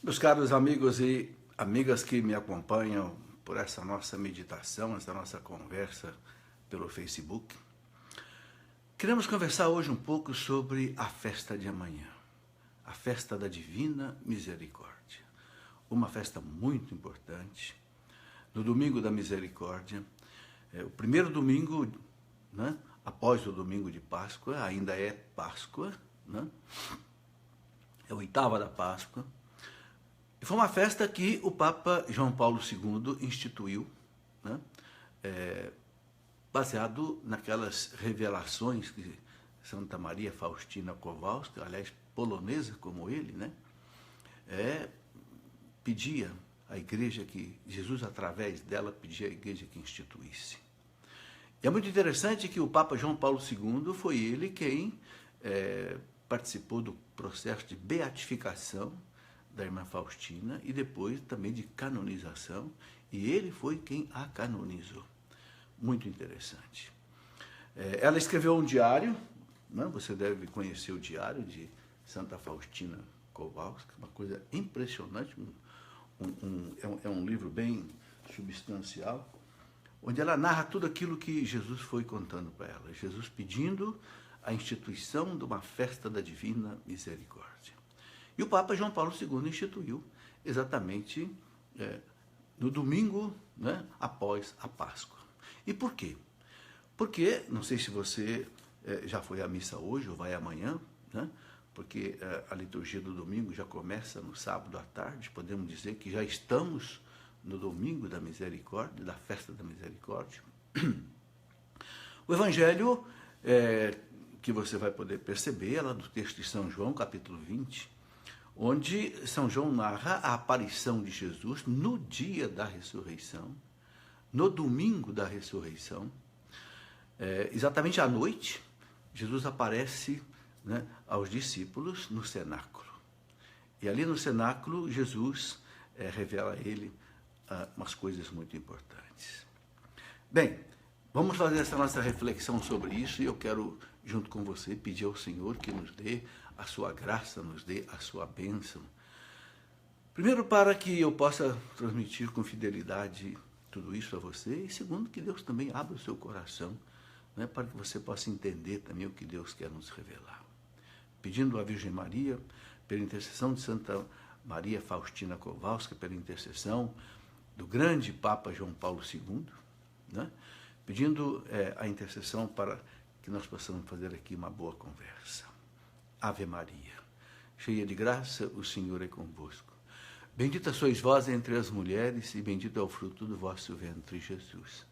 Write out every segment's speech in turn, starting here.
Meus caros amigos e amigas que me acompanham por essa nossa meditação, essa nossa conversa pelo Facebook, queremos conversar hoje um pouco sobre a festa de amanhã, a festa da Divina Misericórdia. Uma festa muito importante, no Domingo da Misericórdia, o primeiro domingo, né, após o domingo de Páscoa, ainda é Páscoa, né, é a oitava da Páscoa. E foi uma festa que o Papa João Paulo II instituiu, né, baseado naquelas revelações que Santa Maria Faustina Kowalska, aliás, polonesa como ele, né, pedia à igreja que, Jesus através dela pedia à igreja que instituísse. E é muito interessante que o Papa João Paulo II foi ele quem participou do processo de beatificação da irmã Faustina e depois também de canonização, e ele foi quem a canonizou. Muito interessante. Ela escreveu um diário, né? Você deve conhecer o diário de Santa Faustina Kowalska, uma coisa impressionante, é um livro bem substancial, onde ela narra tudo aquilo que Jesus foi contando para ela, Jesus pedindo a instituição de uma festa da Divina Misericórdia. E o Papa João Paulo II instituiu exatamente no domingo, né, após a Páscoa. E por quê? Porque, não sei se você já foi à missa hoje ou vai amanhã, né, porque a liturgia do domingo já começa no sábado à tarde, podemos dizer que já estamos no domingo da misericórdia, da festa da misericórdia. O Evangelho, que você vai poder perceber, é lá do texto de São João, capítulo 20, onde São João narra a aparição de Jesus no dia da ressurreição, no domingo da ressurreição, exatamente à noite, Jesus aparece, né, aos discípulos no cenáculo. E ali no cenáculo, Jesus revela a ele umas coisas muito importantes. Bem, vamos fazer essa nossa reflexão sobre isso e eu quero, junto com você, pedir ao Senhor que nos dê a sua graça, nos dê a sua bênção. Primeiro, para que eu possa transmitir com fidelidade tudo isso a você, e segundo, que Deus também abra o seu coração, né, para que você possa entender também o que Deus quer nos revelar. Pedindo à Virgem Maria, pela intercessão de Santa Maria Faustina Kowalska, pela intercessão do grande Papa João Paulo II, né, pedindo a intercessão para que nós possamos fazer aqui uma boa conversa. Ave Maria, cheia de graça, o Senhor é convosco. Bendita sois vós entre as mulheres, e bendito é o fruto do vosso ventre, Jesus.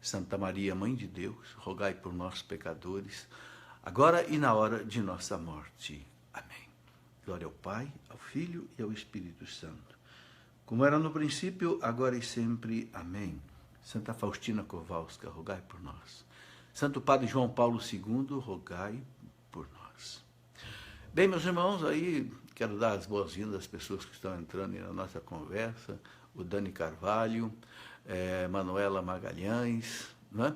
Santa Maria, Mãe de Deus, rogai por nós, pecadores, agora e na hora de nossa morte. Amém. Glória ao Pai, ao Filho e ao Espírito Santo, como era no princípio, agora e sempre. Amém. Santa Faustina Kowalska, rogai por nós. Santo Padre João Paulo II, rogai por nós. Bem, meus irmãos, aí quero dar as boas-vindas às pessoas que estão entrando na nossa conversa, o Dani Carvalho, Manuela Magalhães, né?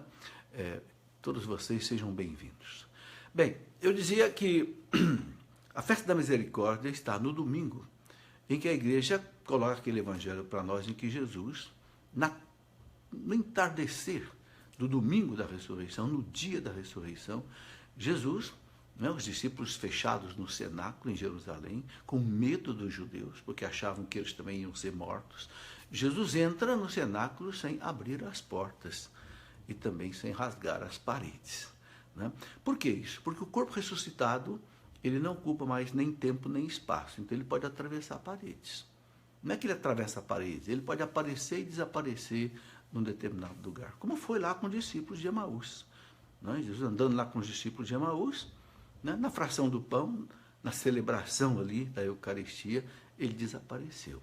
Todos vocês sejam bem-vindos. Bem, eu dizia que a festa da misericórdia está no domingo, em que a igreja coloca aquele evangelho para nós, em que Jesus, no entardecer do domingo da ressurreição, no dia da ressurreição, Jesus, né, os discípulos fechados no cenáculo em Jerusalém, com medo dos judeus, porque achavam que eles também iam ser mortos, Jesus entra no cenáculo sem abrir as portas e também sem rasgar as paredes. Né? Por que isso? Porque o corpo ressuscitado, ele não ocupa mais nem tempo nem espaço, então ele pode atravessar paredes. Não é que ele atravessa paredes, ele pode aparecer e desaparecer num determinado lugar, como foi lá com os discípulos de Emaús. Né? Jesus andando lá com os discípulos de Emaús, né? Na fração do pão, na celebração ali da Eucaristia, ele desapareceu.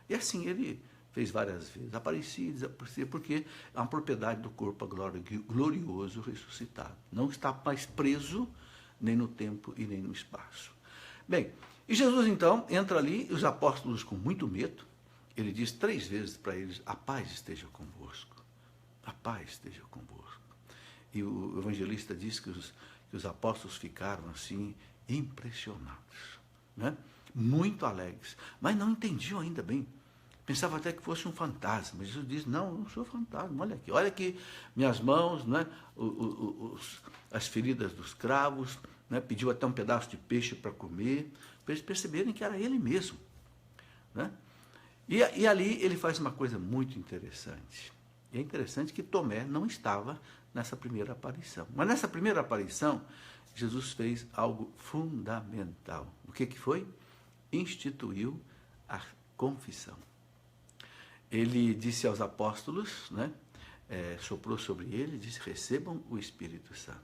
E assim ele fez várias vezes, aparecia e desaparecia, porque é uma propriedade do corpo glorioso ressuscitado. Não está mais preso nem no tempo e nem no espaço. Bem, e Jesus então entra ali, e os apóstolos com muito medo, ele diz 3 vezes para eles: a paz esteja convosco, a paz esteja convosco. E o evangelista diz que os apóstolos ficaram assim impressionados, né? muito alegres, mas não entendiam ainda bem. Pensava até que fosse um fantasma. Jesus diz, não, não sou fantasma, olha aqui minhas mãos, né? As feridas dos cravos, né? Pediu até um pedaço de peixe para comer, para eles perceberem que era ele mesmo. Né? E ali ele faz uma coisa muito interessante. E é interessante que Tomé não estava nessa primeira aparição. Mas nessa primeira aparição, Jesus fez algo fundamental. O que foi? Instituiu a confissão. Ele disse aos apóstolos, né, soprou sobre ele, disse, recebam o Espírito Santo.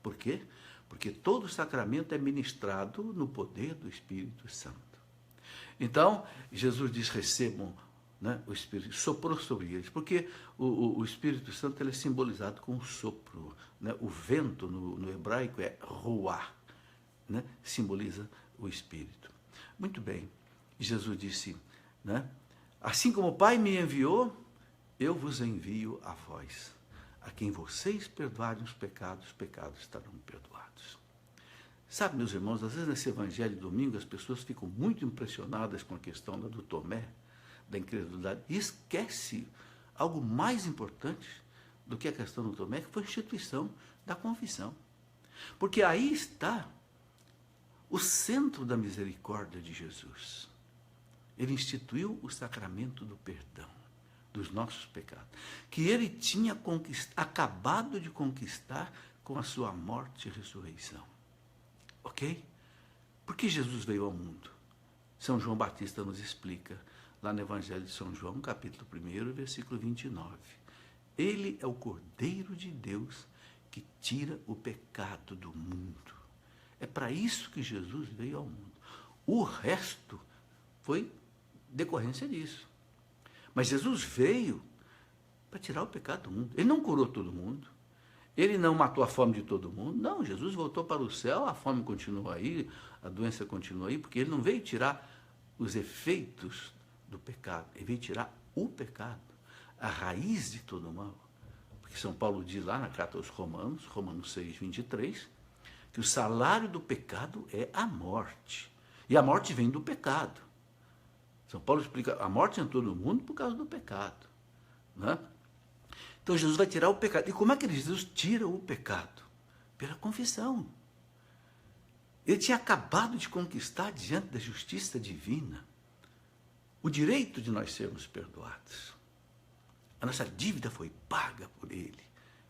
Por quê? Porque todo sacramento é ministrado no poder do Espírito Santo. Então, Jesus diz, recebam, né, o Espírito, soprou sobre eles, porque o Espírito Santo ele é simbolizado com o sopro. Né? O vento no hebraico é ruá, né? Simboliza o Espírito. Muito bem, Jesus disse, né? Assim como o Pai me enviou, eu vos envio a vós. A quem vocês perdoarem os pecados estarão perdoados. Sabe, meus irmãos, às vezes nesse evangelho de domingo as pessoas ficam muito impressionadas com a questão do Tomé, da incredulidade, e esquece algo mais importante do que a questão do Tomé, que foi a instituição da confissão. Porque aí está o centro da misericórdia de Jesus. Ele instituiu o sacramento do perdão dos nossos pecados, que ele tinha acabado de conquistar com a sua morte e ressurreição. Ok? Por que Jesus veio ao mundo? São João Batista nos explica, lá no Evangelho de São João, capítulo 1, versículo 29. Ele é o Cordeiro de Deus que tira o pecado do mundo. É para isso que Jesus veio ao mundo. O resto foi decorrência disso. Mas Jesus veio para tirar o pecado do mundo. Ele não curou todo mundo. Ele não matou a fome de todo mundo. Não, Jesus voltou para o céu, a fome continua aí, a doença continua aí, porque ele não veio tirar os efeitos do pecado. Ele veio tirar o pecado, a raiz de todo o mal. Porque São Paulo diz lá na carta aos Romanos, Romanos 6, 23, que o salário do pecado é a morte. E a morte vem do pecado. São Paulo explica, a morte entrou no mundo por causa do pecado. Né? Então Jesus vai tirar o pecado. E como é que Jesus tira o pecado? Pela confissão. Ele tinha acabado de conquistar diante da justiça divina o direito de nós sermos perdoados. A nossa dívida foi paga por ele,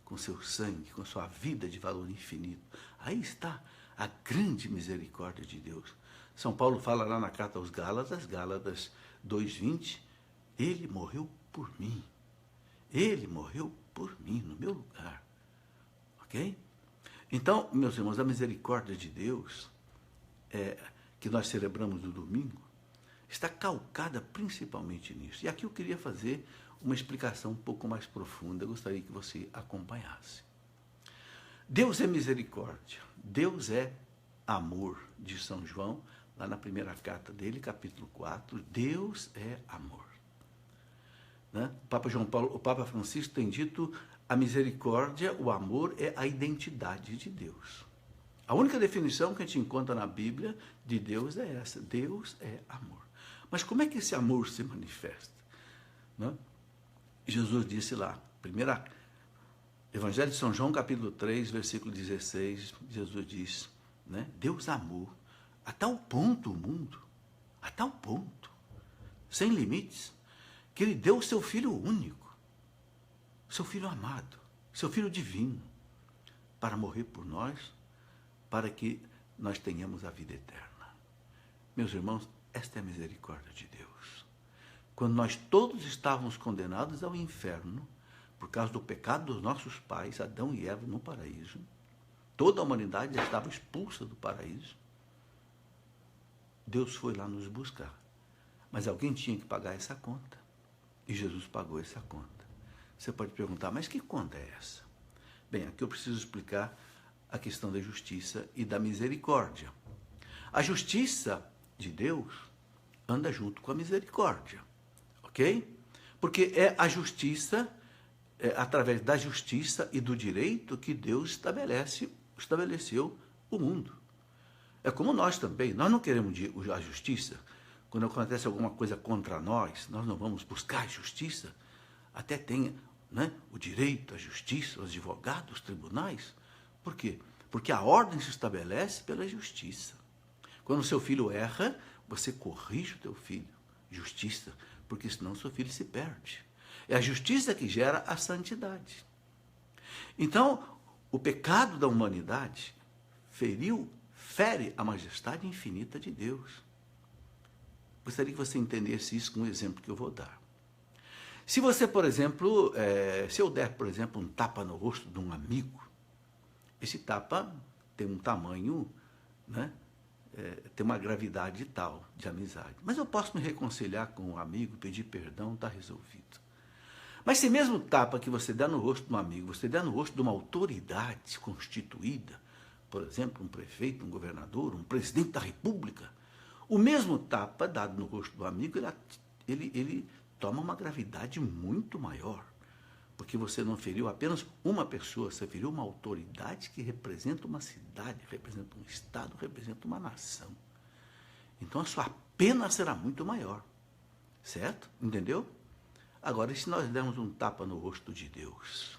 com seu sangue, com sua vida de valor infinito. Aí está a grande misericórdia de Deus. São Paulo fala lá na carta aos Gálatas, Gálatas 2:20, ele morreu por mim. Ele morreu por mim, no meu lugar. Ok? Então, meus irmãos, a misericórdia de Deus, que nós celebramos no domingo, está calcada principalmente nisso. E aqui eu queria fazer uma explicação um pouco mais profunda, eu gostaria que você acompanhasse. Deus é misericórdia, Deus é amor, diz São João, lá na primeira carta dele, capítulo 4, Deus é amor. Né? O Papa Francisco tem dito, a misericórdia, o amor é a identidade de Deus. A única definição que a gente encontra na Bíblia de Deus é essa, Deus é amor. Mas como é que esse amor se manifesta? Né? Jesus disse lá, Evangelho de São João, capítulo 3, versículo 16, Jesus diz, né? Deus amou a tal ponto o mundo, a tal ponto, sem limites, que ele deu o seu Filho único, seu Filho amado, seu Filho divino, para morrer por nós, para que nós tenhamos a vida eterna. Meus irmãos, esta é a misericórdia de Deus. Quando nós todos estávamos condenados ao inferno, por causa do pecado dos nossos pais, Adão e Eva, no paraíso, toda a humanidade já estava expulsa do paraíso, Deus foi lá nos buscar. Mas alguém tinha que pagar essa conta. E Jesus pagou essa conta. Você pode perguntar, mas que conta é essa? Bem, aqui eu preciso explicar a questão da justiça e da misericórdia. A justiça de Deus anda junto com a misericórdia. Ok? Porque é a justiça, através da justiça e do direito que Deus estabeleceu o mundo. É como nós também, nós não queremos a justiça. Quando acontece alguma coisa contra nós, nós não vamos buscar a justiça. Até tem, né, o direito à justiça, os advogados, os tribunais. Por quê? Porque a ordem se estabelece pela justiça. Quando o seu filho erra, você corrige o teu filho. Justiça, porque senão o seu filho se perde. É a justiça que gera a santidade. Então, o pecado da humanidade fere a majestade infinita de Deus. Gostaria que você entendesse isso com um exemplo que eu vou dar. Se você, por exemplo, se eu der, por exemplo, um tapa no rosto de um amigo, esse tapa tem um tamanho, né, tem uma gravidade tal de amizade. Mas eu posso me reconciliar com um amigo, pedir perdão, está resolvido. Mas se mesmo tapa que você dá no rosto de um amigo, você dá no rosto de uma autoridade constituída, por exemplo, um prefeito, um governador, um presidente da república, o mesmo tapa dado no rosto do amigo, ele toma uma gravidade muito maior, porque você não feriu apenas uma pessoa, você feriu uma autoridade que representa uma cidade, representa um estado, representa uma nação. Então a sua pena será muito maior, certo? Entendeu? Agora, e se nós dermos um tapa no rosto de Deus?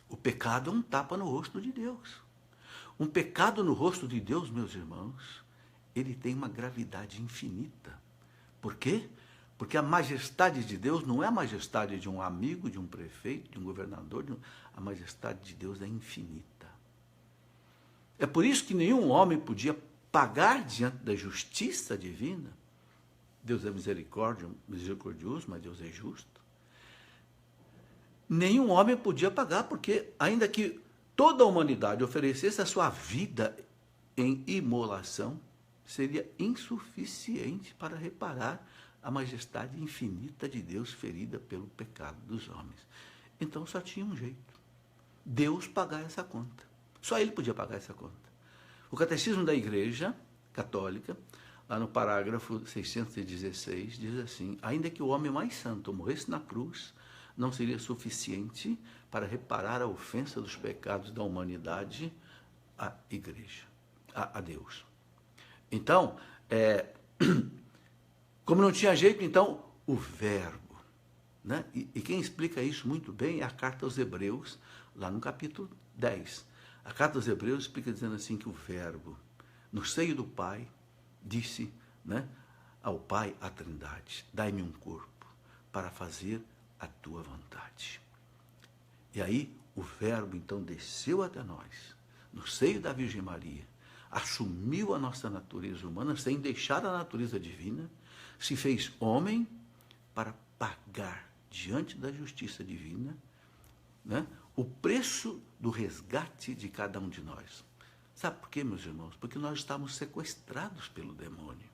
O pecado é um tapa no rosto de Deus. Um pecado no rosto de Deus, meus irmãos, ele tem uma gravidade infinita. Por quê? Porque a majestade de Deus não é a majestade de um amigo, de um prefeito, de um governador. A majestade de Deus é infinita. É por isso que nenhum homem podia pagar diante da justiça divina. Deus é misericordioso, mas Deus é justo. Nenhum homem podia pagar, porque ainda que toda a humanidade oferecesse a sua vida em imolação, seria insuficiente para reparar a majestade infinita de Deus ferida pelo pecado dos homens. Então só tinha um jeito: Deus pagar essa conta. Só Ele podia pagar essa conta. O Catecismo da Igreja Católica, lá no parágrafo 616, diz assim: ainda que o homem mais santo morresse na cruz, não seria suficiente para reparar a ofensa dos pecados da humanidade à Igreja, a Deus. Então, como não tinha jeito, então, o verbo, né? E quem explica isso muito bem é a carta aos Hebreus, lá no capítulo 10. A carta aos Hebreus explica dizendo assim que o verbo, no seio do Pai, disse, né, ao Pai, à Trindade: dai-me um corpo para fazer a tua vontade. E aí o verbo então desceu até nós, no seio da Virgem Maria, assumiu a nossa natureza humana sem deixar a natureza divina, se fez homem para pagar diante da justiça divina, né, o preço do resgate de cada um de nós. Sabe por quê, meus irmãos? Porque nós estávamos sequestrados pelo demônio.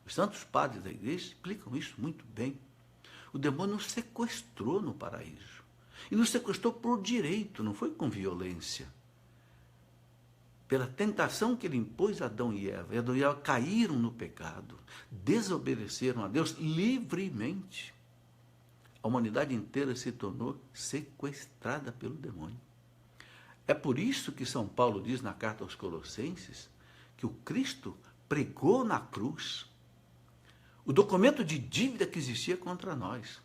Os santos padres da igreja explicam isso muito bem. O demônio nos sequestrou no paraíso. E nos sequestrou por direito, não foi com violência. Pela tentação que ele impôs a Adão e Eva. E Adão e Eva caíram no pecado, desobedeceram a Deus livremente. A humanidade inteira se tornou sequestrada pelo demônio. É por isso que São Paulo diz na carta aos Colossenses que o Cristo pregou na cruz o documento de dívida que existia contra nós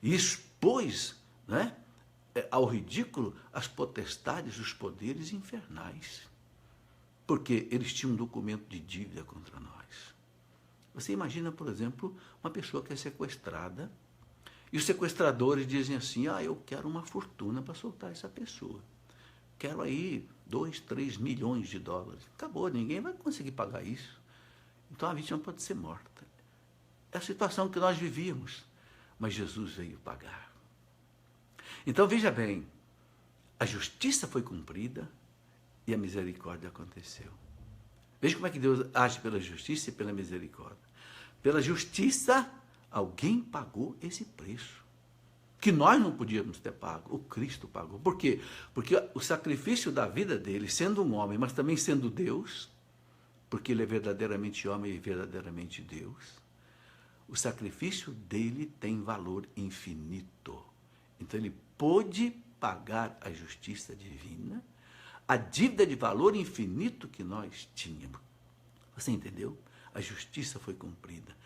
e expôs, né, ao ridículo as potestades, os poderes infernais, porque eles tinham um documento de dívida contra nós. Você imagina, por exemplo, uma pessoa que é sequestrada e os sequestradores dizem assim: eu quero uma fortuna para soltar essa pessoa. Quero aí 2, 3 milhões de dólares. Acabou, ninguém vai conseguir pagar isso. Então a vítima pode ser morta. É a situação que nós vivíamos, mas Jesus veio pagar. Então veja bem, a justiça foi cumprida e a misericórdia aconteceu. Veja como é que Deus age pela justiça e pela misericórdia. Pela justiça, alguém pagou esse preço, que nós não podíamos ter pago, o Cristo pagou. Por quê? Porque o sacrifício da vida dele, sendo um homem, mas também sendo Deus, porque ele é verdadeiramente homem e verdadeiramente Deus, o sacrifício dele tem valor infinito. Então ele pôde pagar a justiça divina, a dívida de valor infinito que nós tínhamos. Você entendeu? A justiça foi cumprida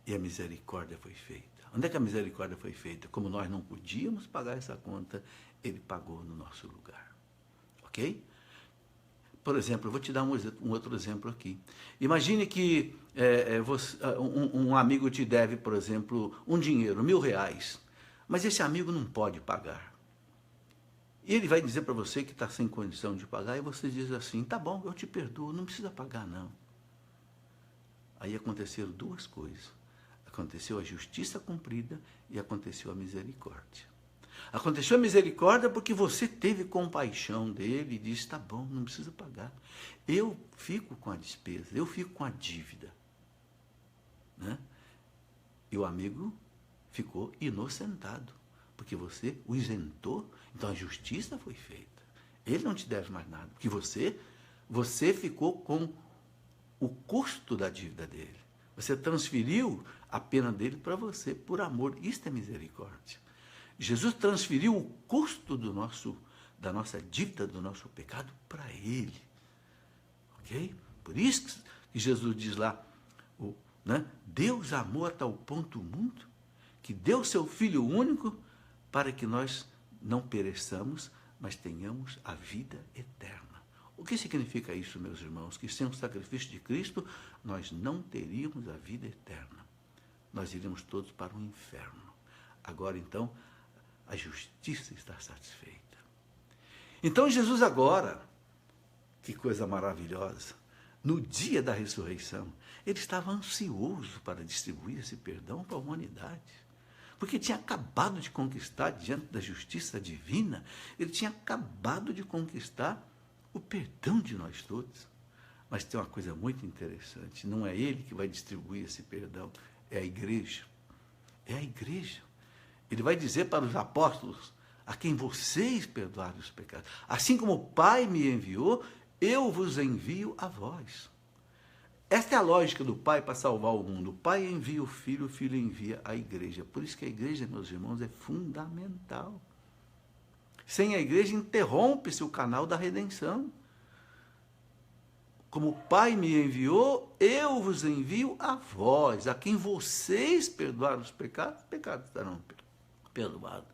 e a misericórdia foi feita. Onde é que a misericórdia foi feita? Como nós não podíamos pagar essa conta, ele pagou no nosso lugar. Ok? Por exemplo, eu vou te dar um outro exemplo aqui. Imagine que um amigo te deve, por exemplo, um dinheiro, R$1.000, mas esse amigo não pode pagar. E ele vai dizer para você que está sem condição de pagar, e você diz assim, tá bom, eu te perdoo, não precisa pagar não. Aí aconteceram duas coisas. Aconteceu a justiça cumprida e aconteceu a misericórdia. Aconteceu a misericórdia porque você teve compaixão dele e disse, tá bom, não precisa pagar. Eu fico com a despesa, eu fico com a dívida. Né? E o amigo ficou inocentado, porque você o isentou, então a justiça foi feita. Ele não te deve mais nada, porque você ficou com o custo da dívida dele. Você transferiu a pena dele para você, por amor. Isto é misericórdia. Jesus transferiu o custo da nossa dívida, do nosso pecado, para ele. Ok? Por isso que Jesus diz lá, né? Deus amou a tal ponto o mundo, que deu seu Filho único, para que nós não pereçamos, mas tenhamos a vida eterna. O que significa isso, meus irmãos? Que sem o sacrifício de Cristo, nós não teríamos a vida eterna. Nós iríamos todos para o inferno. Agora, então, a justiça está satisfeita. Então, Jesus agora, que coisa maravilhosa, no dia da ressurreição, ele estava ansioso para distribuir esse perdão para a humanidade. Porque tinha acabado de conquistar, diante da justiça divina, ele tinha acabado de conquistar o perdão de nós todos. Mas tem uma coisa muito interessante, não é ele que vai distribuir esse perdão, é a igreja. É a igreja. Ele vai dizer para os apóstolos, a quem vocês perdoarem os pecados. Assim como o Pai me enviou, eu vos envio a vós. Esta é a lógica do Pai para salvar o mundo. O Pai envia o Filho envia a igreja. Por isso que a igreja, meus irmãos, é fundamental. Sem a igreja, interrompe-se o canal da redenção. Como o Pai me enviou, eu vos envio a vós, a quem vocês perdoarem os pecados estarão perdoados.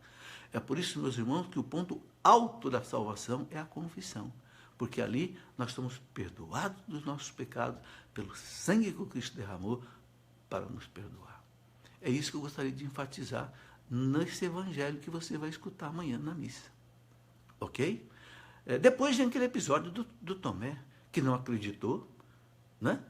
É por isso, meus irmãos, que o ponto alto da salvação é a confissão. Porque ali nós estamos perdoados dos nossos pecados pelo sangue que o Cristo derramou para nos perdoar. É isso que eu gostaria de enfatizar nesse evangelho que você vai escutar amanhã na missa. Ok? Depois vem aquele episódio do Tomé, que não acreditou, né?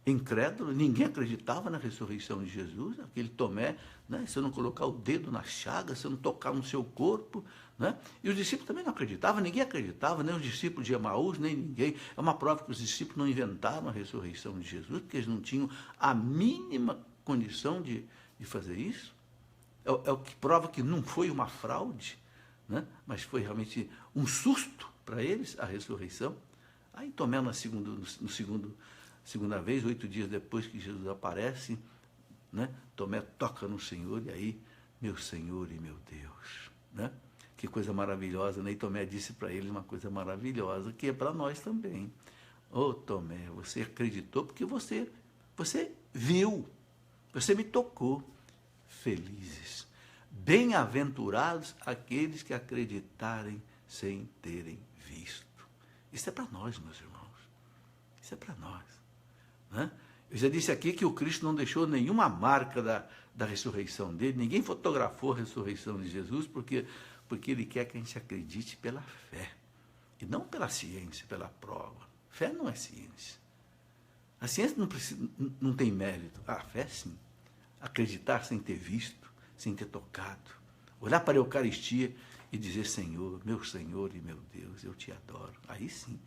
Incrédulo, ninguém acreditava na ressurreição de Jesus, aquele Tomé, né? Se eu não colocar o dedo na chaga, se eu não tocar no seu corpo, né? E os discípulos também não acreditavam, ninguém acreditava, nem os discípulos de Emaús, nem ninguém. É uma prova que os discípulos não inventaram a ressurreição de Jesus, porque eles não tinham a mínima condição de fazer isso. É o que prova que não foi uma fraude, né? Mas foi realmente um susto para eles, a ressurreição. Aí Tomé, segunda vez, 8 dias depois que Jesus aparece, né? Tomé toca no Senhor e aí, meu Senhor e meu Deus, né? Que coisa maravilhosa, né? E Tomé disse para ele uma coisa maravilhosa, que é para nós também. Ô Tomé, você acreditou porque você viu, você me tocou. Felizes, bem-aventurados aqueles que acreditarem sem terem visto. Isso é para nós, meus irmãos. Isso é para nós. Né? Eu já disse aqui que o Cristo não deixou nenhuma marca da ressurreição dele, ninguém fotografou a ressurreição de Jesus, porque ele quer que a gente acredite pela fé, e não pela ciência, pela prova. Fé não é ciência. A ciência não tem mérito. A fé, sim. Acreditar sem ter visto, sem ter tocado. Olhar para a Eucaristia e dizer, Senhor e meu Deus, eu te adoro. Aí sim.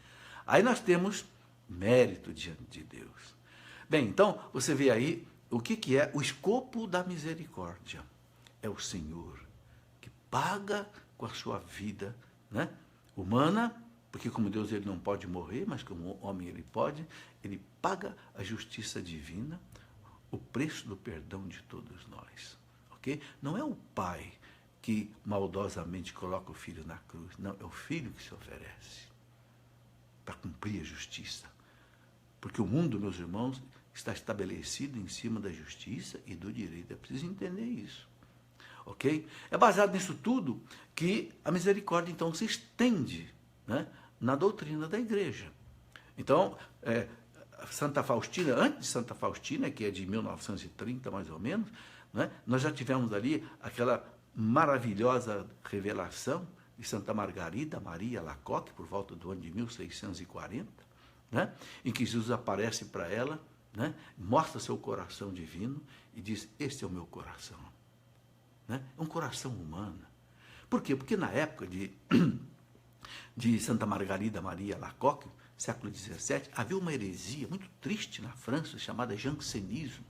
Aí nós temos mérito diante de Deus. Bem, então, você vê aí o que é o escopo da misericórdia. É o Senhor que paga com a sua vida, né, humana, porque como Deus ele não pode morrer, mas como homem ele pode, ele paga a justiça divina, o preço do perdão de todos nós. Ok? Não é o Pai que maldosamente coloca o Filho na cruz. Não, é o Filho que se oferece. para cumprir a justiça. Porque o mundo, meus irmãos, está estabelecido em cima da justiça e do direito. É preciso entender isso. Ok? É baseado nisso tudo que a misericórdia, então, se estende, né, na doutrina da igreja. Então, Santa Faustina, antes de Santa Faustina, que é de 1930 mais ou menos, né, nós já tivemos ali aquela maravilhosa revelação de Santa Margarida Maria Alacoque, por volta do ano de 1640, né, em que Jesus aparece para ela, né, mostra seu coração divino e diz: este é o meu coração. Né? É um coração humano. Por quê? Porque na época de Santa Margarida Maria Alacoque, século XVII, havia uma heresia muito triste na França, chamada jansenismo.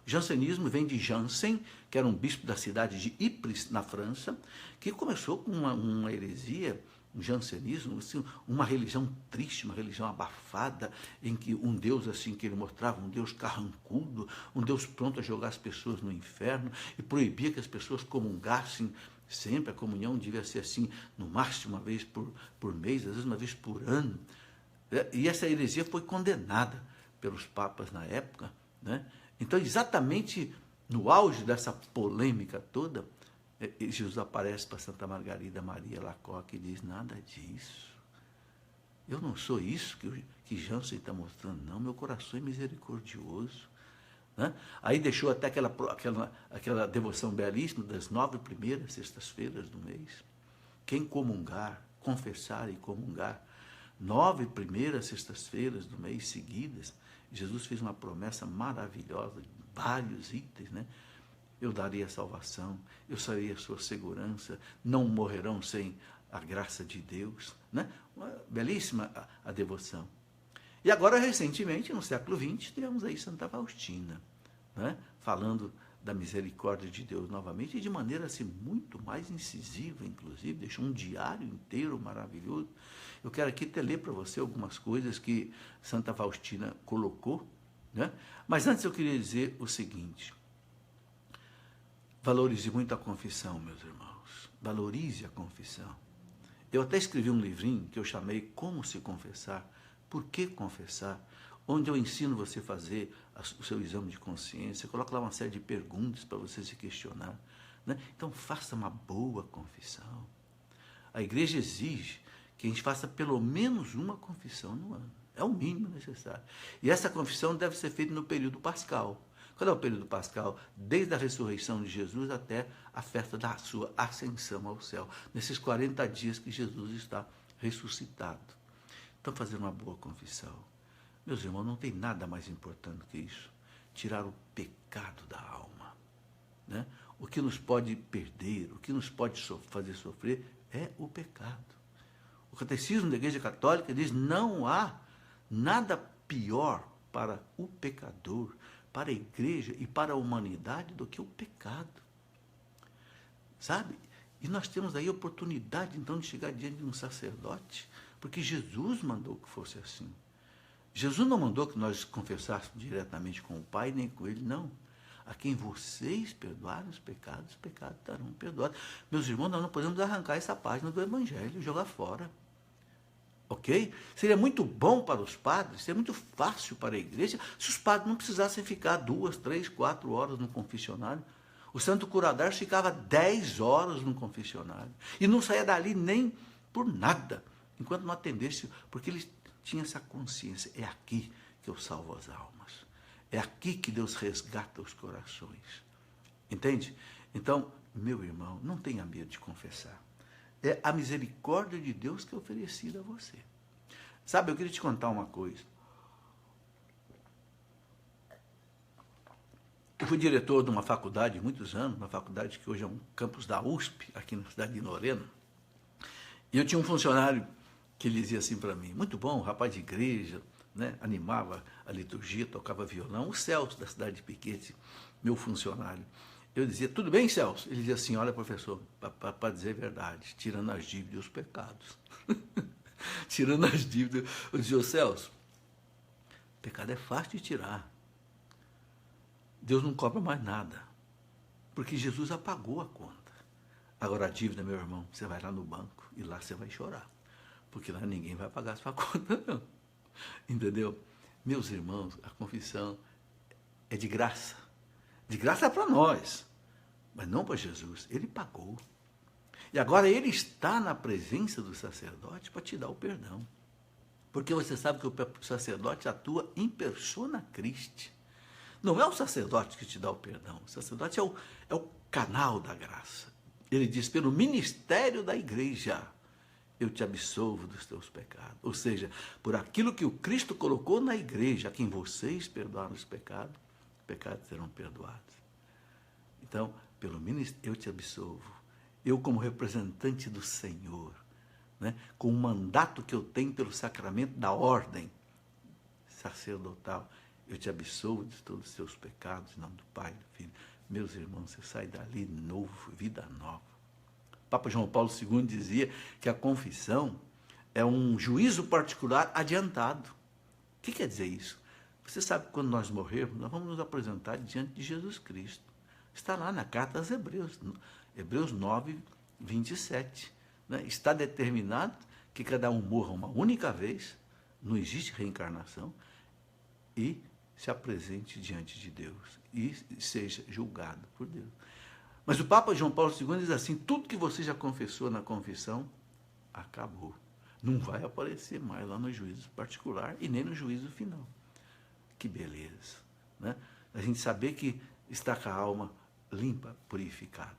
O jansenismo vem de Jansen, que era um bispo da cidade de Ypres, na França, que começou com uma heresia, um jansenismo, assim, uma religião triste, uma religião abafada, em que um Deus assim que ele mostrava, um Deus carrancudo, um Deus pronto a jogar as pessoas no inferno, e proibia que as pessoas comungassem sempre. A comunhão devia ser assim, no máximo uma vez por mês, às vezes uma vez por ano. E essa heresia foi condenada pelos papas na época, né? Então, exatamente no auge dessa polêmica toda, Jesus aparece para Santa Margarida Maria Alacoque e diz: nada disso. Eu não sou isso que Jansen está mostrando, não. Meu coração é misericordioso. Né? Aí deixou até aquela devoção belíssima das 9 primeiras sextas-feiras do mês. Quem comungar, confessar e comungar, 9 primeiras sextas-feiras do mês seguidas, Jesus fez uma promessa maravilhosa, vários itens, né? Eu darei a salvação, eu serei a sua segurança, não morrerão sem a graça de Deus, né? Uma belíssima a devoção. E agora, recentemente, no século XX, temos aí Santa Faustina, né? Falando da misericórdia de Deus novamente, e de maneira assim, muito mais incisiva, inclusive, deixou um diário inteiro maravilhoso. Eu quero aqui até ler para você algumas coisas que Santa Faustina colocou, né? Mas antes eu queria dizer o seguinte: valorize muito a confissão, meus irmãos, valorize a confissão. Eu até escrevi um livrinho que eu chamei Como se Confessar, Por que Confessar, onde eu ensino você a fazer o seu exame de consciência, coloco lá uma série de perguntas para você se questionar, né? Então, faça uma boa confissão. A igreja exige que a gente faça pelo menos uma confissão no ano. É o mínimo necessário. E essa confissão deve ser feita no período pascal. Qual é o período pascal? Desde a ressurreição de Jesus até a festa da sua ascensão ao céu. Nesses 40 dias que Jesus está ressuscitado. Então, fazer uma boa confissão. Meus irmãos, não tem nada mais importante que isso. Tirar o pecado da alma. Né? O que nos pode perder, o que nos pode fazer sofrer é o pecado. O Catecismo da Igreja Católica diz: não há nada pior para o pecador, para a igreja e para a humanidade do que o pecado. Sabe? E nós temos aí a oportunidade, então, de chegar diante de um sacerdote, porque Jesus mandou que fosse assim. Jesus não mandou que nós confessássemos diretamente com o Pai, nem com Ele, não. A quem vocês perdoarem os pecados estarão perdoados. Meus irmãos, nós não podemos arrancar essa página do Evangelho e jogar fora. Ok? Seria muito bom para os padres, seria muito fácil para a igreja, se os padres não precisassem ficar 2, 3, 4 horas no confessionário. O Santo Curadares ficava 10 horas no confessionário e não saía dali nem por nada, enquanto não atendesse, porque ele tinha essa consciência: é aqui que eu salvo as almas, é aqui que Deus resgata os corações. Entende? Então, meu irmão, não tenha medo de confessar. É a misericórdia de Deus que é oferecida a você. Sabe, eu queria te contar uma coisa. Eu fui diretor de uma faculdade, muitos anos, uma faculdade que hoje é um campus da USP, aqui na cidade de Lorena. E eu tinha um funcionário que ele dizia assim para mim: muito bom, rapaz de igreja, né? Animava a liturgia, tocava violão. O Celso, da cidade de Piquete, meu funcionário. Eu dizia: tudo bem, Celso? Ele dizia assim: olha, professor, para dizer a verdade, tirando as dívidas e os pecados. Tirando as dívidas. Eu dizia: ô Celso, pecado é fácil de tirar. Deus não cobra mais nada, porque Jesus apagou a conta. Agora a dívida, meu irmão, você vai lá no banco e lá você vai chorar. porque lá ninguém vai pagar a sua conta, não. Entendeu? Meus irmãos, a confissão é de graça. De graça para nós, mas não para Jesus. Ele pagou. E agora ele está na presença do sacerdote para te dar o perdão. Porque você sabe que o sacerdote atua em persona Christi. Não é o sacerdote que te dá o perdão. O sacerdote é o canal da graça. Ele diz, pelo ministério da igreja, eu te absolvo dos teus pecados. Ou seja, por aquilo que o Cristo colocou na igreja, a quem vocês perdoaram os pecados serão perdoados. Então, pelo ministério, eu te absolvo. Eu, como representante do Senhor, né, com o mandato que eu tenho pelo sacramento da ordem sacerdotal, eu te absolvo de todos os seus pecados, em nome do Pai, do Filho. Meus irmãos, você sai dali novo, vida nova. O Papa João Paulo II dizia que a confissão é um juízo particular adiantado. O que quer dizer isso? Você sabe que quando nós morrermos, nós vamos nos apresentar diante de Jesus Cristo. Está lá na carta aos Hebreus, Hebreus 9, 27. Né? Está determinado que cada um morra uma única vez, não existe reencarnação, e se apresente diante de Deus e seja julgado por Deus. Mas o Papa João Paulo II diz assim, tudo que você já confessou na confissão, acabou. Não vai aparecer mais lá no juízo particular e nem no juízo final. Que beleza, né? A gente saber que está com a alma limpa, purificada.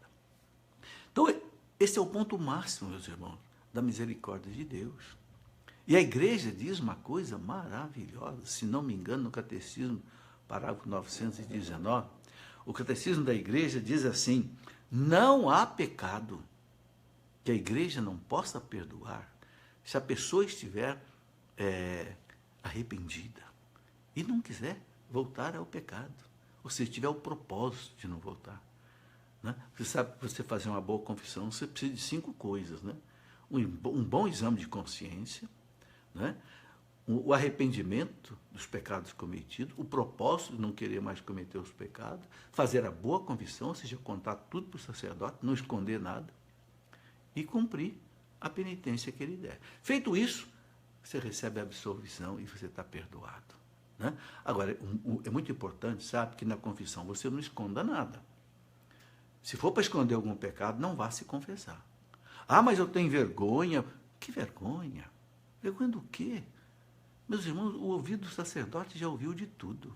Então, esse é o ponto máximo, meus irmãos, da misericórdia de Deus. E a igreja diz uma coisa maravilhosa, se não me engano, no Catecismo, parágrafo 919, o Catecismo da igreja diz assim, não há pecado que a igreja não possa perdoar se a pessoa estiver arrependida e não quiser voltar ao pecado, ou se tiver o propósito de não voltar. Né? Você sabe que você fazer uma boa confissão, você precisa de 5 coisas. Né? Um bom exame de consciência, né? O arrependimento dos pecados cometidos, o propósito de não querer mais cometer os pecados, fazer a boa confissão, ou seja, contar tudo para o sacerdote, não esconder nada, e cumprir a penitência que ele der. Feito isso, você recebe a absolvição e você está perdoado. Né? Agora, é muito importante, sabe, que na confissão você não esconda nada. Se for para esconder algum pecado, não vá se confessar. Ah, mas eu tenho vergonha. Que vergonha? Vergonha do quê? Meus irmãos, o ouvido do sacerdote já ouviu de tudo.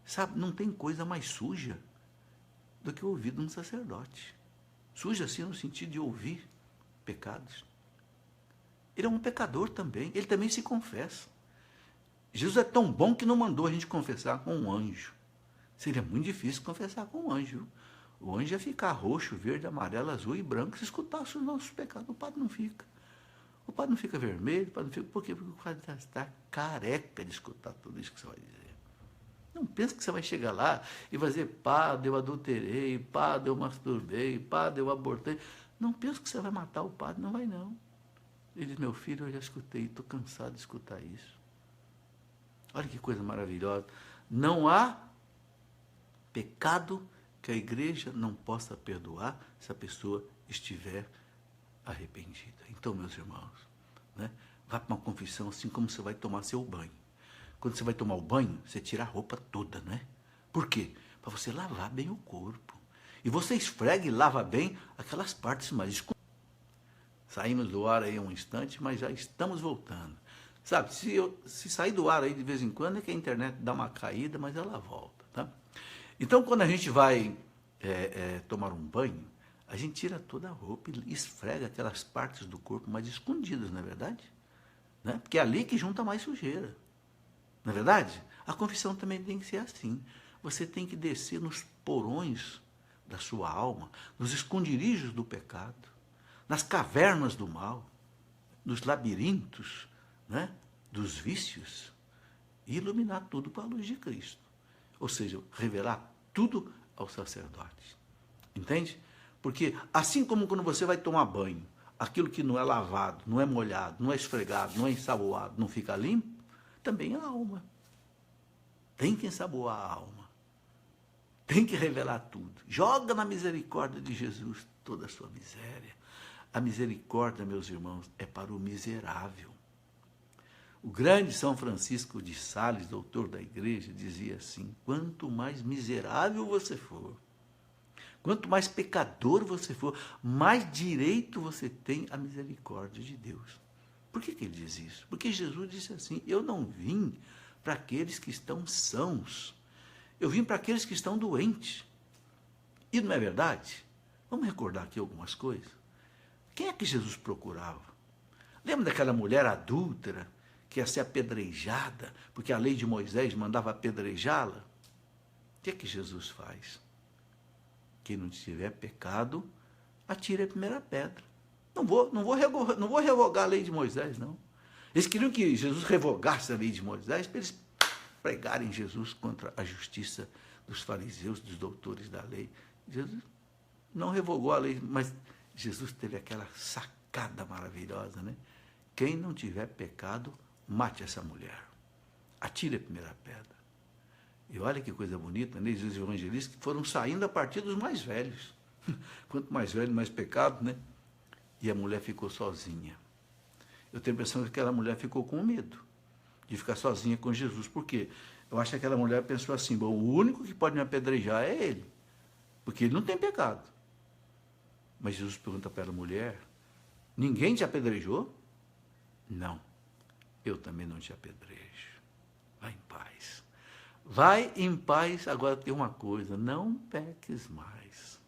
Sabe, não tem coisa mais suja do que o ouvido de um sacerdote. Suja assim no sentido de ouvir pecados. Ele é um pecador também, ele também se confessa. Jesus é tão bom que não mandou a gente confessar com um anjo. Seria muito difícil confessar com um anjo. O anjo ia ficar roxo, verde, amarelo, azul e branco se escutasse os nossos pecados. O padre não fica. O padre não fica vermelho, o padre não fica... Por quê? Porque o padre está careca de escutar tudo isso que você vai dizer. Não pensa que você vai chegar lá e vai dizer, padre, eu adulterei, padre, eu masturbei, padre, eu abortei. Não pensa que você vai matar o padre, não vai não. Ele diz, meu filho, eu já escutei, estou cansado de escutar isso. Olha que coisa maravilhosa. Não há pecado que a igreja não possa perdoar se a pessoa estiver arrependida. Então, meus irmãos, né, vá para uma confissão assim como você vai tomar seu banho. Quando você vai tomar o banho, você tira a roupa toda, né? Por quê? Para você lavar bem o corpo. E você esfrega e lava bem aquelas partes mais escondidas. Saímos do ar aí um instante, mas já estamos voltando. Sabe, se sair do ar aí de vez em quando, é que a internet dá uma caída, mas ela volta, tá? Então, quando a gente vai tomar um banho, a gente tira toda a roupa e esfrega aquelas partes do corpo mais escondidas, não é verdade? Né? Porque é ali que junta mais sujeira. Não é verdade? A confissão também tem que ser assim. Você tem que descer nos porões da sua alma, nos esconderijos do pecado, nas cavernas do mal, nos labirintos, né, dos vícios, e iluminar tudo com a luz de Cristo. Ou seja, revelar tudo ao sacerdote. Entende? Porque assim como quando você vai tomar banho, aquilo que não é lavado, não é molhado, não é esfregado, não é ensaboado, não fica limpo, também a alma. Tem que ensaboar a alma. Tem que revelar tudo. Joga na misericórdia de Jesus toda a sua miséria. A misericórdia, meus irmãos, é para o miserável. O grande São Francisco de Sales, doutor da igreja, dizia assim: quanto mais miserável você for, quanto mais pecador você for, mais direito você tem à misericórdia de Deus. Por que ele diz isso? Porque Jesus disse assim: eu não vim para aqueles que estão sãos, eu vim para aqueles que estão doentes. E não é verdade? Vamos recordar aqui algumas coisas. Quem é que Jesus procurava? Lembra daquela mulher adúltera que ia ser apedrejada, porque a lei de Moisés mandava apedrejá-la? O que é que Jesus faz? Quem não tiver pecado, atire a primeira pedra. Não vou revogar a lei de Moisés, não. Eles queriam que Jesus revogasse a lei de Moisés para eles pregarem Jesus contra a justiça dos fariseus, dos doutores da lei. Jesus não revogou a lei, mas Jesus teve aquela sacada maravilhosa, né? Quem não tiver pecado, mate essa mulher. Atire a primeira pedra. E olha que coisa bonita, né? Os evangelistas que foram saindo a partir dos mais velhos. Quanto mais velho, mais pecado, né? E a mulher ficou sozinha. Eu tenho a impressão que aquela mulher ficou com medo de ficar sozinha com Jesus. Por quê? Eu acho que aquela mulher pensou assim: bom, o único que pode me apedrejar é ele, porque ele não tem pecado. Mas Jesus pergunta para a mulher: ninguém te apedrejou? Não, eu também não te apedrejo. Vai em paz. Vai em paz. Agora tem uma coisa: não peques mais.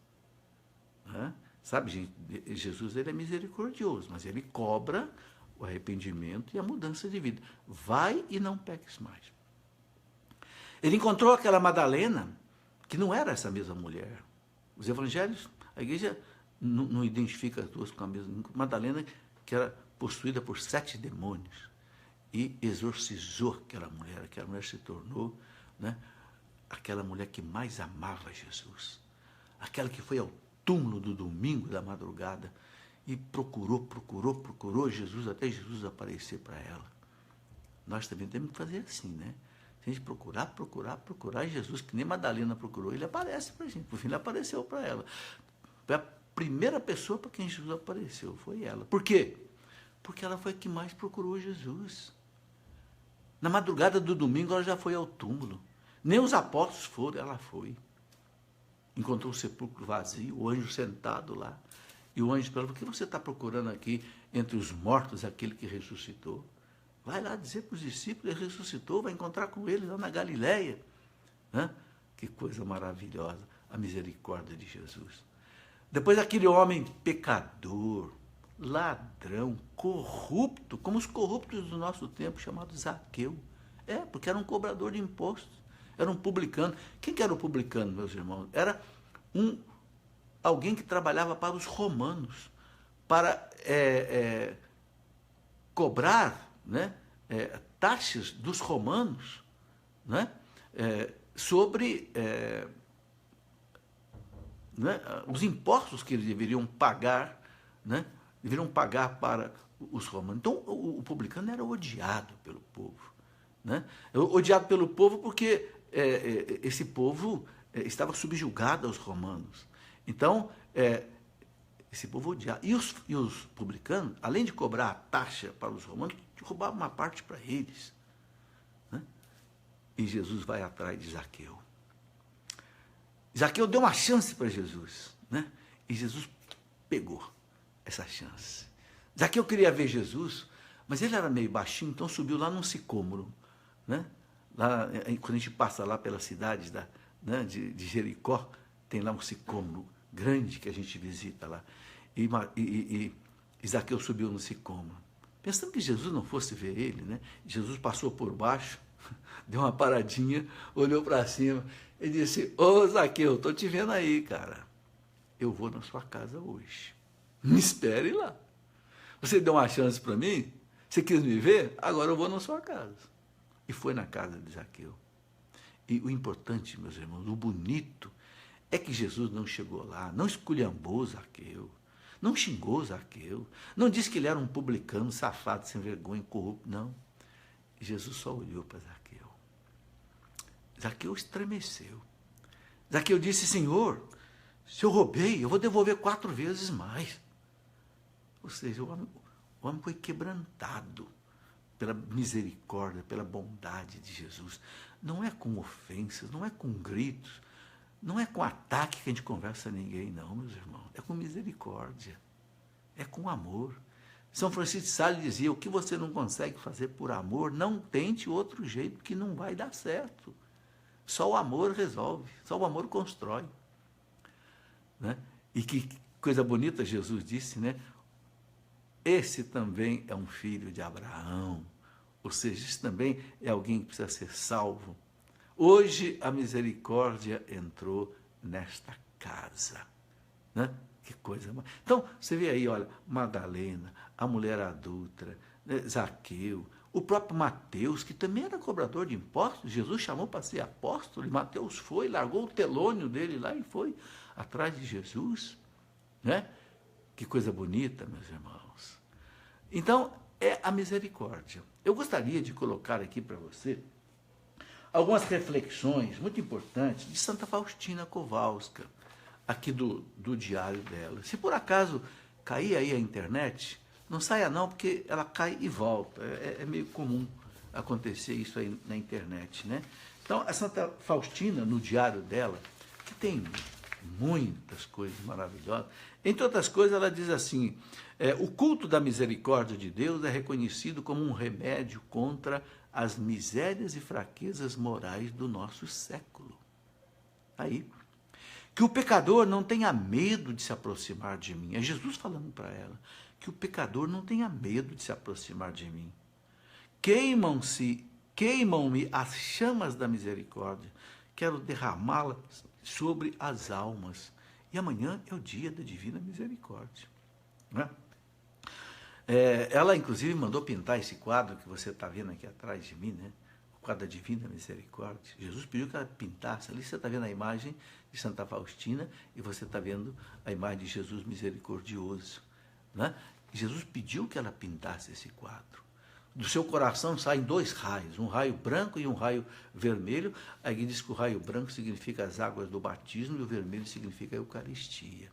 Hã? Sabe, gente, Jesus ele é misericordioso, mas ele cobra o arrependimento e a mudança de vida. Vai e não peques mais. Ele encontrou aquela Madalena, que não era essa mesma mulher. Os evangelhos, a igreja não identifica as duas com a mesma. Madalena, que era possuída por 7 demônios, e exorcizou aquela mulher se tornou, né, aquela mulher que mais amava Jesus, aquela que foi ao túmulo do domingo da madrugada e procurou Jesus até Jesus aparecer para ela. Nós também temos que fazer assim, né? Se a gente procurar Jesus, que nem Madalena procurou, ele aparece para a gente. Por fim, ele apareceu para ela. Foi a primeira pessoa para quem Jesus apareceu, foi ela. Por quê? Porque ela foi a que mais procurou Jesus. Na madrugada do domingo, ela já foi ao túmulo. Nem os apóstolos foram, ela foi. Encontrou o sepulcro vazio, o anjo sentado lá. E o anjo perguntou: o que você está procurando aqui entre os mortos, aquele que ressuscitou? Vai lá dizer para os discípulos: ele ressuscitou, vai encontrar com ele lá na Galileia. Hã? Que coisa maravilhosa, a misericórdia de Jesus. Depois aquele homem pecador, ladrão, corrupto, como os corruptos do nosso tempo, chamado Zaqueu. Porque era um cobrador de impostos, era um publicano. Quem que era o publicano, meus irmãos? Era alguém que trabalhava para os romanos, para cobrar, né, taxas dos romanos, né, sobre né, os impostos que eles deveriam pagar, né, para os romanos. Então, o publicano era odiado pelo povo. Né? Odiado pelo povo porque esse povo estava subjugado aos romanos. Então, esse povo odiava. E os publicanos, além de cobrar a taxa para os romanos, roubavam uma parte para eles. Né? E Jesus vai atrás de Zaqueu. Zaqueu deu uma chance para Jesus. Né? E Jesus pegou essa chance. Zaqueu queria ver Jesus, mas ele era meio baixinho, então subiu lá num sicômoro. Né? Lá, quando a gente passa lá pelas cidades né, de Jericó, tem lá um sicômoro grande que a gente visita lá. E Zaqueu subiu no sicômoro, pensando que Jesus não fosse ver ele, né? Jesus passou por baixo, deu uma paradinha, olhou para cima e disse: ô Zaqueu, estou te vendo aí, cara. Eu vou na sua casa hoje. Me espere lá. Você deu uma chance para mim? Você quis me ver? Agora eu vou na sua casa. E foi na casa de Zaqueu. E o importante, meus irmãos, o bonito, é que Jesus não chegou lá, não esculhambou Zaqueu, não xingou Zaqueu, não disse que ele era um publicano, safado, sem vergonha, corrupto, não. Jesus só olhou para Zaqueu. Zaqueu estremeceu. Zaqueu disse: Senhor, se eu roubei, eu vou devolver 4 vezes mais. Ou seja, o homem foi quebrantado pela misericórdia, pela bondade de Jesus. Não é com ofensas, não é com gritos, não é com ataque que a gente conversa a ninguém, não, meus irmãos. É com misericórdia, é com amor. São Francisco de Sales dizia, o que você não consegue fazer por amor, não tente outro jeito, que não vai dar certo. Só o amor resolve, só o amor constrói. Né? E que coisa bonita Jesus disse, né? Esse também é um filho de Abraão. Ou seja, esse também é alguém que precisa ser salvo. Hoje a misericórdia entrou nesta casa. Né? Que coisa. Então, você vê aí, olha, Madalena, a mulher adulta, né? Zaqueu, o próprio Mateus, que também era cobrador de impostos. Jesus chamou para ser apóstolo, e Mateus foi, largou o telônio dele lá e foi atrás de Jesus. Né? Que coisa bonita, meus irmãos. Então, é a misericórdia. Eu gostaria de colocar aqui para você algumas reflexões muito importantes de Santa Faustina Kowalska, aqui do diário dela. Se por acaso cair aí a internet, não saia não, porque ela cai e volta. É meio comum acontecer isso aí na internet, né? Então, a Santa Faustina, no diário dela, que tem muitas coisas maravilhosas, entre outras coisas, ela diz assim, o culto da misericórdia de Deus é reconhecido como um remédio contra as misérias e fraquezas morais do nosso século. Aí, que o pecador não tenha medo de se aproximar de mim. É Jesus falando para ela, que o pecador não tenha medo de se aproximar de mim. Queimam-me as chamas da misericórdia, quero derramá-las sobre as almas. E amanhã é o dia da divina misericórdia. Né? Ela, inclusive, mandou pintar esse quadro que você está vendo aqui atrás de mim, né? O quadro da divina misericórdia. Jesus pediu que ela pintasse. Ali você está vendo a imagem de Santa Faustina e você está vendo a imagem de Jesus misericordioso. Né? Jesus pediu que ela pintasse esse quadro. Do seu coração saem dois raios, um raio branco e um raio vermelho. Aí diz que o raio branco significa as águas do batismo e o vermelho significa a Eucaristia.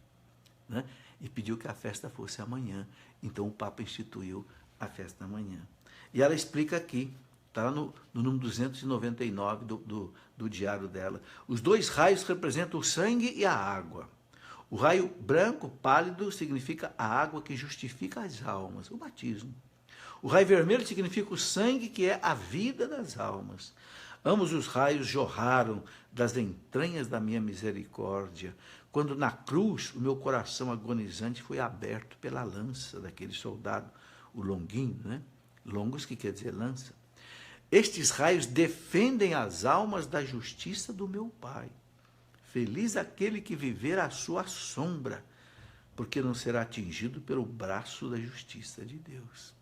Né? E pediu que a festa fosse amanhã. Então o Papa instituiu a festa amanhã. E ela explica aqui, está no número 299 do diário dela. Os dois raios representam o sangue e a água. O raio branco, pálido, significa a água que justifica as almas, o batismo. O raio vermelho significa o sangue, que é a vida das almas. Ambos os raios jorraram das entranhas da minha misericórdia, quando na cruz o meu coração agonizante foi aberto pela lança daquele soldado, o Longuinho, né? Longos, que quer dizer lança. Estes raios defendem as almas da justiça do meu Pai. Feliz aquele que viver à sua sombra, porque não será atingido pelo braço da justiça de Deus.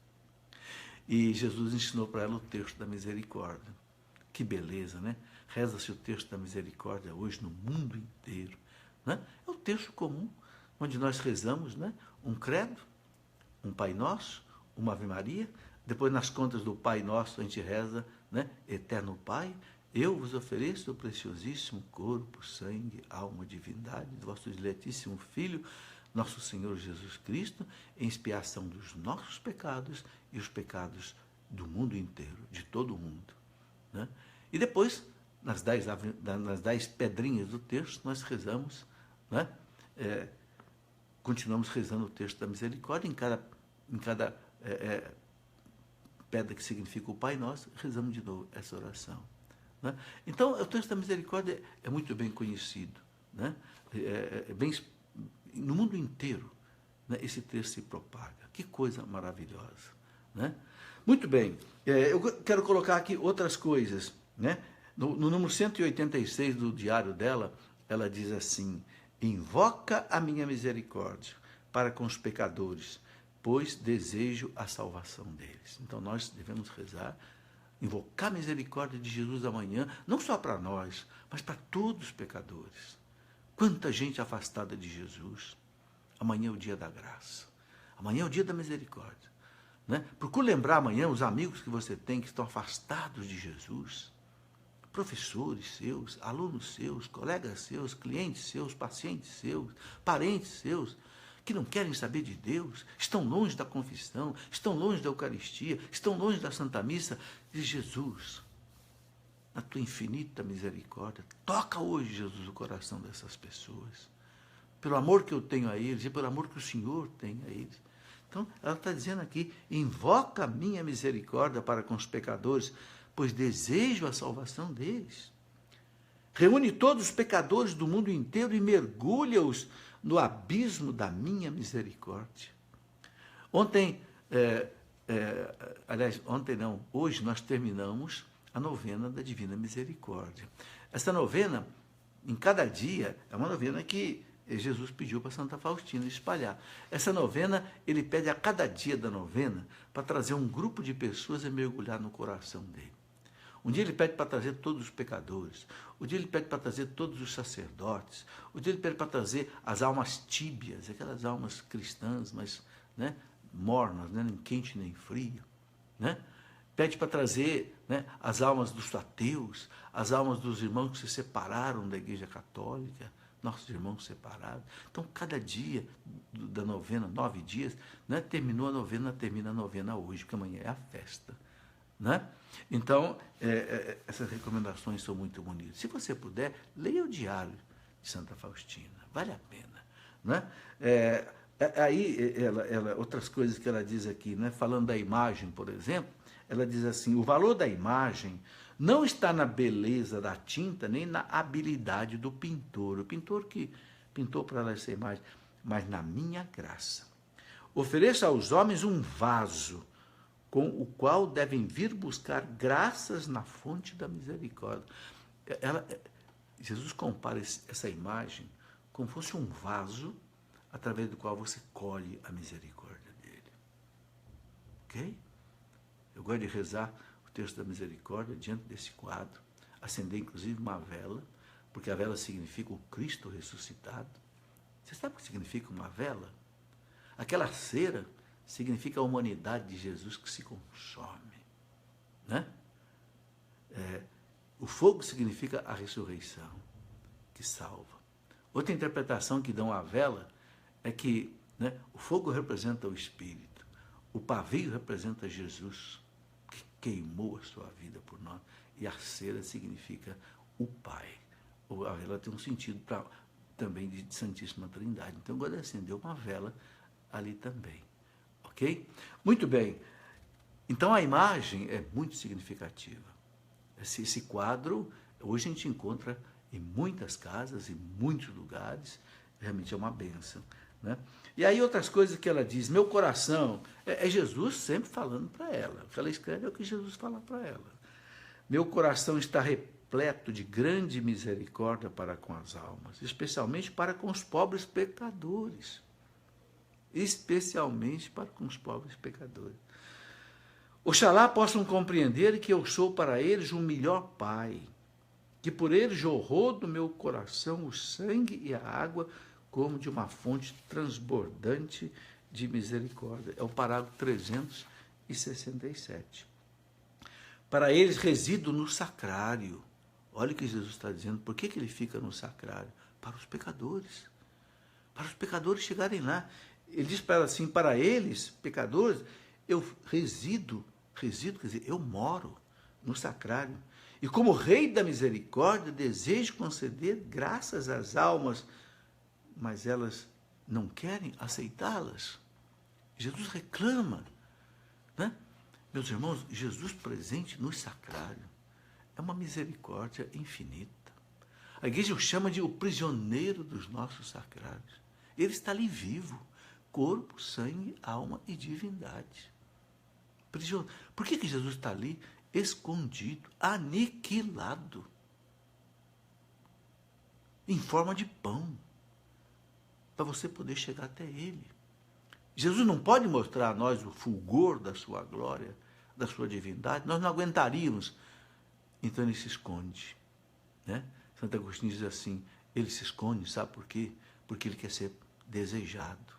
E Jesus ensinou para ela o texto da misericórdia. Que beleza, né? Reza-se o texto da misericórdia hoje no mundo inteiro. Né? É o texto comum, onde nós rezamos, né? Um credo, um Pai Nosso, uma Ave Maria. Depois, nas contas do Pai Nosso, a gente reza, né? Eterno Pai, eu vos ofereço o preciosíssimo corpo, sangue, alma, divindade do vosso diletíssimo Filho, nosso Senhor Jesus Cristo, em expiação dos nossos pecados e os pecados do mundo inteiro, de todo o mundo. Né? E depois, nas 10 pedrinhas do texto, nós rezamos, né? Continuamos rezando o texto da misericórdia, em cada pedra que significa o Pai Nosso, rezamos de novo essa oração. Né? Então, o texto da misericórdia é muito bem conhecido. Né? No mundo inteiro, né, esse texto se propaga. Que coisa maravilhosa. Né? Muito bem, eu quero colocar aqui outras coisas. Né? No número 186 do diário dela, ela diz assim, invoca a minha misericórdia para com os pecadores, pois desejo a salvação deles. Então nós devemos rezar, invocar a misericórdia de Jesus amanhã, não só para nós, mas para todos os pecadores. Quanta gente afastada de Jesus. Amanhã é o dia da graça. Amanhã é o dia da misericórdia. Né? Procure lembrar amanhã os amigos que você tem que estão afastados de Jesus. Professores seus, alunos seus, colegas seus, clientes seus, pacientes seus, parentes seus, que não querem saber de Deus, estão longe da confissão, estão longe da Eucaristia, estão longe da Santa Missa. Diz: Jesus, na tua infinita misericórdia, toca hoje, Jesus, o coração dessas pessoas, pelo amor que eu tenho a eles e pelo amor que o Senhor tem a eles. Então, ela está dizendo aqui: invoca a minha misericórdia para com os pecadores, pois desejo a salvação deles. Reúne todos os pecadores do mundo inteiro e mergulha-os no abismo da minha misericórdia. Hoje nós terminamos a novena da Divina Misericórdia. Essa novena, em cada dia, é uma novena que Jesus pediu para Santa Faustina espalhar. Essa novena, ele pede a cada dia da novena para trazer um grupo de pessoas a mergulhar no coração dele. Um dia ele pede para trazer todos os pecadores, um dia ele pede para trazer todos os sacerdotes, um dia ele pede para trazer as almas tíbias, aquelas almas cristãs, mas mornas, nem quente nem frio. Pede para trazer as almas dos ateus, as almas dos irmãos que se separaram da Igreja Católica, nossos irmãos separados. Então, cada dia da novena, 9 dias, terminou a novena, termina a novena hoje, porque amanhã é a festa. Então, essas recomendações são muito bonitas. Se você puder, leia o Diário de Santa Faustina, vale a pena. Outras coisas que ela diz aqui, falando da imagem, por exemplo, ela diz assim: o valor da imagem não está na beleza da tinta, nem na habilidade do pintor, o pintor que pintou para ela essa imagem, mas na minha graça. Ofereça aos homens um vaso com o qual devem vir buscar graças na fonte da misericórdia. Jesus compara essa imagem como fosse um vaso através do qual você colhe a misericórdia dele. Ok? Eu gosto de rezar o texto da misericórdia diante desse quadro, acender inclusive uma vela, porque a vela significa o Cristo ressuscitado. Você sabe o que significa uma vela? Aquela cera significa a humanidade de Jesus que se consome. O fogo significa a ressurreição, que salva. Outra interpretação que dão à vela é que o fogo representa o Espírito, o pavio representa Jesus, que queimou a sua vida por nós, e a cera significa o Pai. A vela tem um sentido também de Santíssima Trindade. Então, eu gosto de acender uma vela ali também. Ok? Muito bem. Então, a imagem é muito significativa. Esse quadro, hoje a gente encontra em muitas casas, em muitos lugares, realmente é uma bênção. E aí outras coisas que ela diz: meu coração, é Jesus sempre falando para ela. O que ela escreve é o que Jesus fala para ela. Meu coração está repleto de grande misericórdia para com as almas, especialmente para com os pobres pecadores. Especialmente para com os pobres pecadores. Oxalá possam compreender que eu sou para eles o melhor pai, que por eles jorrou do meu coração o sangue e a água como de uma fonte transbordante de misericórdia. É o parágrafo 367. Para eles resido no sacrário. Olha o que Jesus está dizendo. Por que ele fica no sacrário? Para os pecadores. Para os pecadores chegarem lá. Ele diz para ela assim: para eles, pecadores, eu resido, quer dizer, eu moro no sacrário. E como Rei da Misericórdia, desejo conceder graças às almas, mas elas não querem aceitá-las. Jesus reclama. Meus irmãos, Jesus presente no sacrário é uma misericórdia infinita. A igreja o chama de o prisioneiro dos nossos sacrários. Ele está ali vivo. Corpo, sangue, alma e divindade. Por que Jesus está ali escondido, aniquilado, em forma de pão, para você poder chegar até ele? Jesus não pode mostrar a nós o fulgor da sua glória, da sua divindade, nós não aguentaríamos. Então ele se esconde. Santo Agostinho diz assim: ele se esconde, sabe por quê? Porque ele quer ser desejado.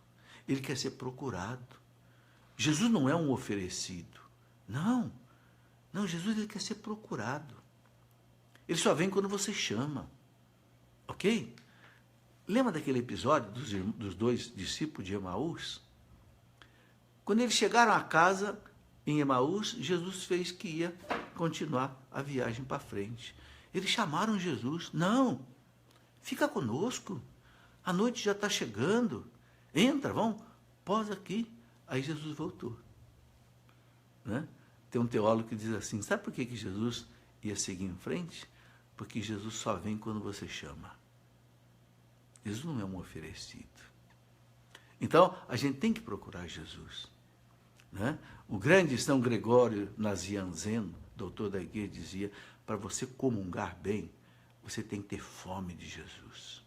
Ele quer ser procurado. Jesus não é um oferecido. Não, Jesus ele quer ser procurado. Ele só vem quando você chama. Ok? Lembra daquele episódio dos dois discípulos de Emaús? Quando eles chegaram à casa em Emaús, Jesus fez que ia continuar a viagem para frente. Eles chamaram Jesus. Não, fica conosco. A noite já está chegando. Entra, vamos, posa aqui. Aí Jesus voltou. Né? Tem um teólogo que diz assim, sabe por que Jesus ia seguir em frente? Porque Jesus só vem quando você chama. Jesus não é um oferecido. Então, a gente tem que procurar Jesus. Né? O grande São Gregório Nazianzeno, doutor da igreja, dizia, para você comungar bem, você tem que ter fome de Jesus.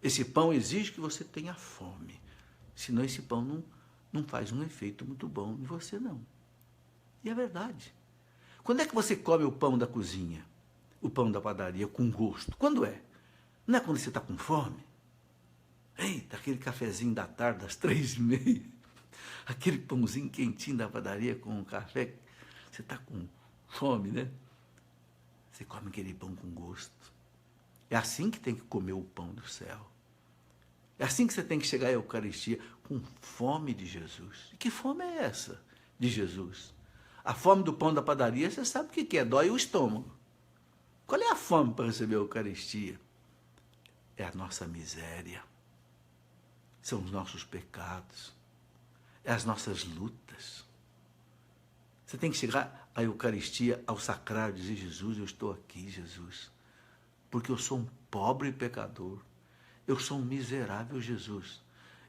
Esse pão exige que você tenha fome. Senão esse pão não faz um efeito muito bom em você, não. E é verdade. Quando é que você come o pão da cozinha? O pão da padaria com gosto? Quando é? Não é quando você está com fome? Eita, aquele cafezinho da tarde, das 3h30. Aquele pãozinho quentinho da padaria com um café. Você está com fome, né? Você come aquele pão com gosto. É assim que tem que comer o pão do céu. É assim que você tem que chegar à Eucaristia, com fome de Jesus. E que fome é essa de Jesus? A fome do pão da padaria, você sabe o que é, dói o estômago. Qual é a fome para receber a Eucaristia? É a nossa miséria. São os nossos pecados. É as nossas lutas. Você tem que chegar à Eucaristia, ao sacrário, e dizer, Jesus, eu estou aqui, Jesus, porque eu sou um pobre pecador. Eu sou um miserável, Jesus.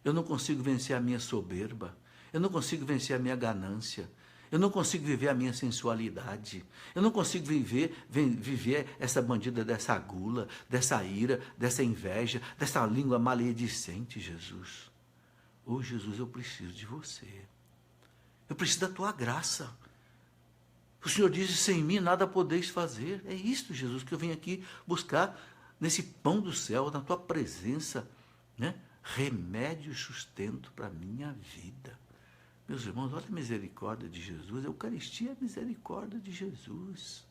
Eu não consigo vencer a minha soberba. Eu não consigo vencer a minha ganância. Eu não consigo viver a minha sensualidade. Eu não consigo viver essa bandida dessa gula, dessa ira, dessa inveja, dessa língua maledicente, Jesus. Oh, Jesus, eu preciso de você. Eu preciso da tua graça. O Senhor diz, sem mim nada podeis fazer. É isto, Jesus, que eu venho aqui buscar nesse pão do céu, na tua presença, né? Remédio e sustento para a minha vida. Meus irmãos, olha a misericórdia de Jesus. A Eucaristia é a misericórdia de Jesus.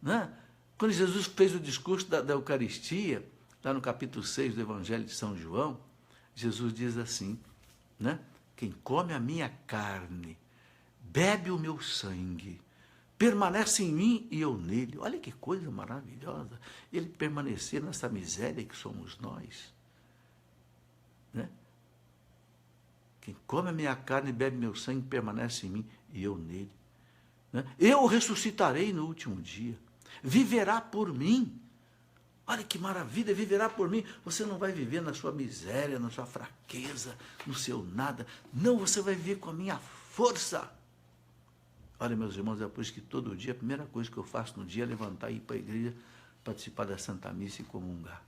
Né? Quando Jesus fez o discurso da Eucaristia, lá no capítulo 6 do Evangelho de São João, Jesus diz assim, né? Quem come a minha carne, bebe o meu sangue, permanece em mim e eu nele. Olha que coisa maravilhosa. Ele permanecer nessa miséria que somos nós. Né? Quem come a minha carne e bebe meu sangue permanece em mim e eu nele. Né? Eu o ressuscitarei no último dia. Viverá por mim. Olha que maravilha, viverá por mim. Você não vai viver na sua miséria, na sua fraqueza, no seu nada. Não, você vai viver com a minha força. Olha, meus irmãos, é por isso que todo dia, a primeira coisa que eu faço no dia é levantar e ir para a igreja, participar da Santa Missa e comungar.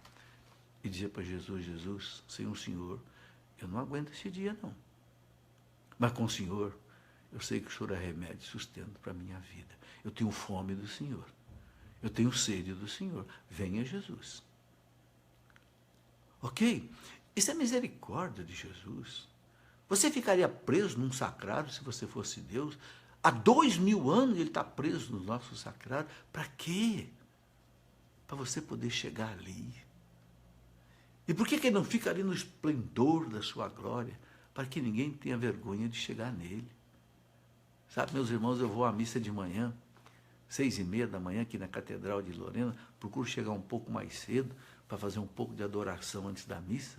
E dizer para Jesus, Jesus, sem o Senhor, eu não aguento esse dia, não. Mas com o Senhor, eu sei que o Senhor é remédio e sustento para a minha vida. Eu tenho fome do Senhor. Eu tenho sede do Senhor. Venha Jesus. Ok? Isso é misericórdia de Jesus. Você ficaria preso num sacrário se você fosse Deus? Há 2000 anos ele está preso no nosso sacrário. Para quê? Para você poder chegar ali. E por que ele não fica ali no esplendor da sua glória? Para que ninguém tenha vergonha de chegar nele. Sabe, meus irmãos, eu vou à missa de manhã, 6h30 da manhã, aqui na Catedral de Lorena, procuro chegar um pouco mais cedo, para fazer um pouco de adoração antes da missa.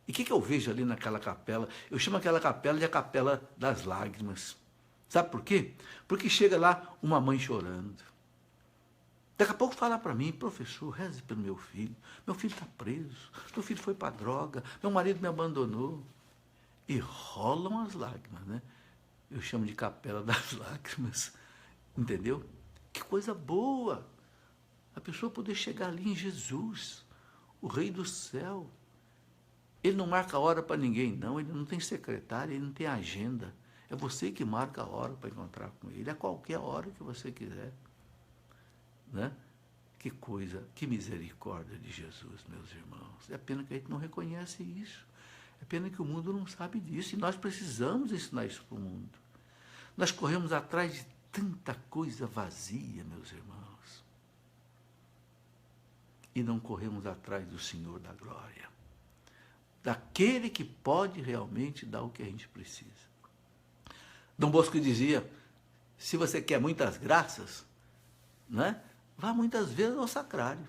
E o que eu vejo ali naquela capela? Eu chamo aquela capela de a Capela das Lágrimas. Sabe por quê? Porque chega lá uma mãe chorando. Daqui a pouco fala para mim, professor, reze pelo meu filho está preso, meu filho foi para droga, meu marido me abandonou. E rolam as lágrimas, né? Eu chamo de Capela das Lágrimas, entendeu? Que coisa boa! A pessoa poder chegar ali em Jesus, o Rei do céu. Ele não marca hora para ninguém, não, ele não tem secretária, ele não tem agenda. É você que marca a hora para encontrar com ele, a qualquer hora que você quiser. Né? Que coisa, que misericórdia de Jesus, meus irmãos. É pena que a gente não reconhece isso. É pena que o mundo não sabe disso. E nós precisamos ensinar isso para o mundo. Nós corremos atrás de tanta coisa vazia, meus irmãos. e não corremos atrás do Senhor da glória, daquele que pode realmente dar o que a gente precisa. Dom Bosco dizia, se você quer muitas graças, né, vá muitas vezes ao sacrário.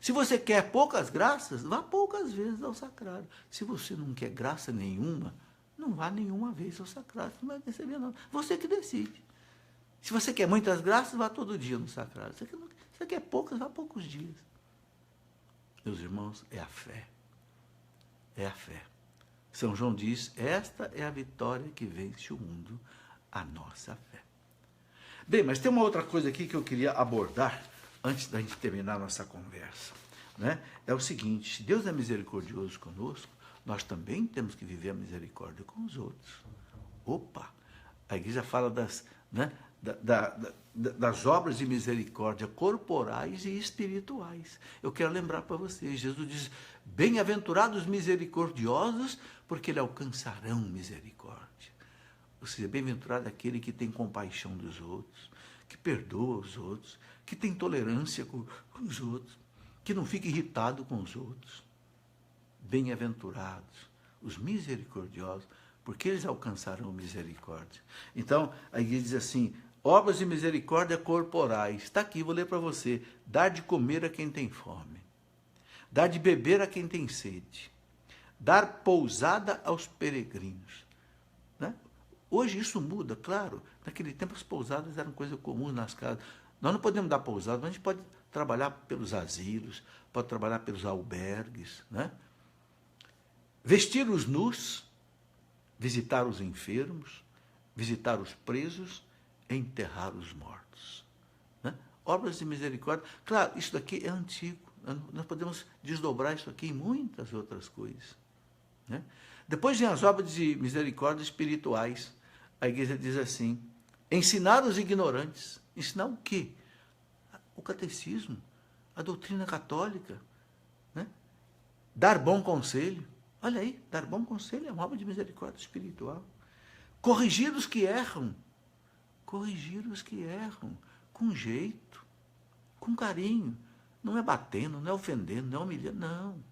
Se você quer poucas graças, vá poucas vezes ao sacrário. Se você não quer graça nenhuma, não vá nenhuma vez ao sacrário, você não vai receber nada. Você que decide. Se você quer muitas graças, vá todo dia no sacrário. Se você quer poucas, vá poucos dias. Meus irmãos, é a fé. É a fé. São João diz, esta é a vitória que vence o mundo, a nossa fé. Bem, mas tem uma outra coisa aqui que eu queria abordar antes da gente terminar a nossa conversa, né? É o seguinte, se Deus é misericordioso conosco, nós também temos que viver a misericórdia com os outros. Opa! A igreja fala das, né, das obras de misericórdia corporais e espirituais. Eu quero lembrar para vocês, Jesus diz, bem-aventurados misericordiosos, porque eles alcançarão misericórdia. Ou seja, bem-aventurado aquele que tem compaixão dos outros, que perdoa os outros, que tem tolerância com os outros, que não fica irritado com os outros. Bem-aventurados os misericordiosos, porque eles alcançarão misericórdia. Então, a igreja diz assim, obras de misericórdia corporais. Está aqui, vou ler para você. Dar de comer a quem tem fome. Dar de beber a quem tem sede. Dar pousada aos peregrinos. Né? Hoje isso muda, claro. Naquele tempo as pousadas eram coisa comum nas casas. Nós não podemos dar pousada, mas a gente pode trabalhar pelos asilos, pode trabalhar pelos albergues, né? Vestir os nus, visitar os enfermos, visitar os presos, enterrar os mortos. Né? Obras de misericórdia. Claro, isso daqui é antigo. Nós podemos desdobrar isso aqui em muitas outras coisas. Né? Depois vem as obras de misericórdia espirituais. A igreja diz assim, ensinar os ignorantes. Ensinar o quê? O catecismo, a doutrina católica. Né? Dar bom conselho. Olha aí, dar bom conselho é uma obra de misericórdia espiritual. Corrigir os que erram. Corrigir os que erram. Com jeito, com carinho. Não é batendo, não é ofendendo, não é humilhando, não.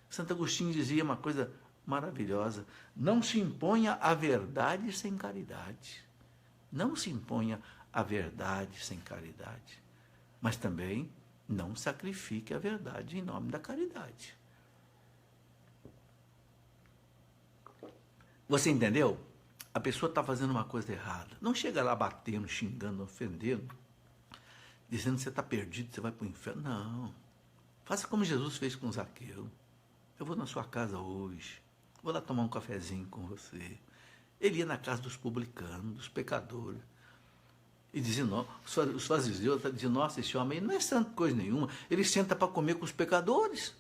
Santo Agostinho dizia uma coisa maravilhosa. Não se imponha a verdade sem caridade. Não se imponha a verdade sem caridade. Mas também não sacrifique a verdade em nome da caridade. Você entendeu? A pessoa está fazendo uma coisa errada. Não chega lá batendo, xingando, ofendendo, dizendo que você está perdido, você vai para o inferno. Não. Faça como Jesus fez com Zaqueu. Eu vou na sua casa hoje, vou lá tomar um cafezinho com você. Ele ia na casa dos publicanos, dos pecadores. E dizia, os fariseus diziam, nossa, esse homem não é santo coisa nenhuma, ele senta para comer com os pecadores.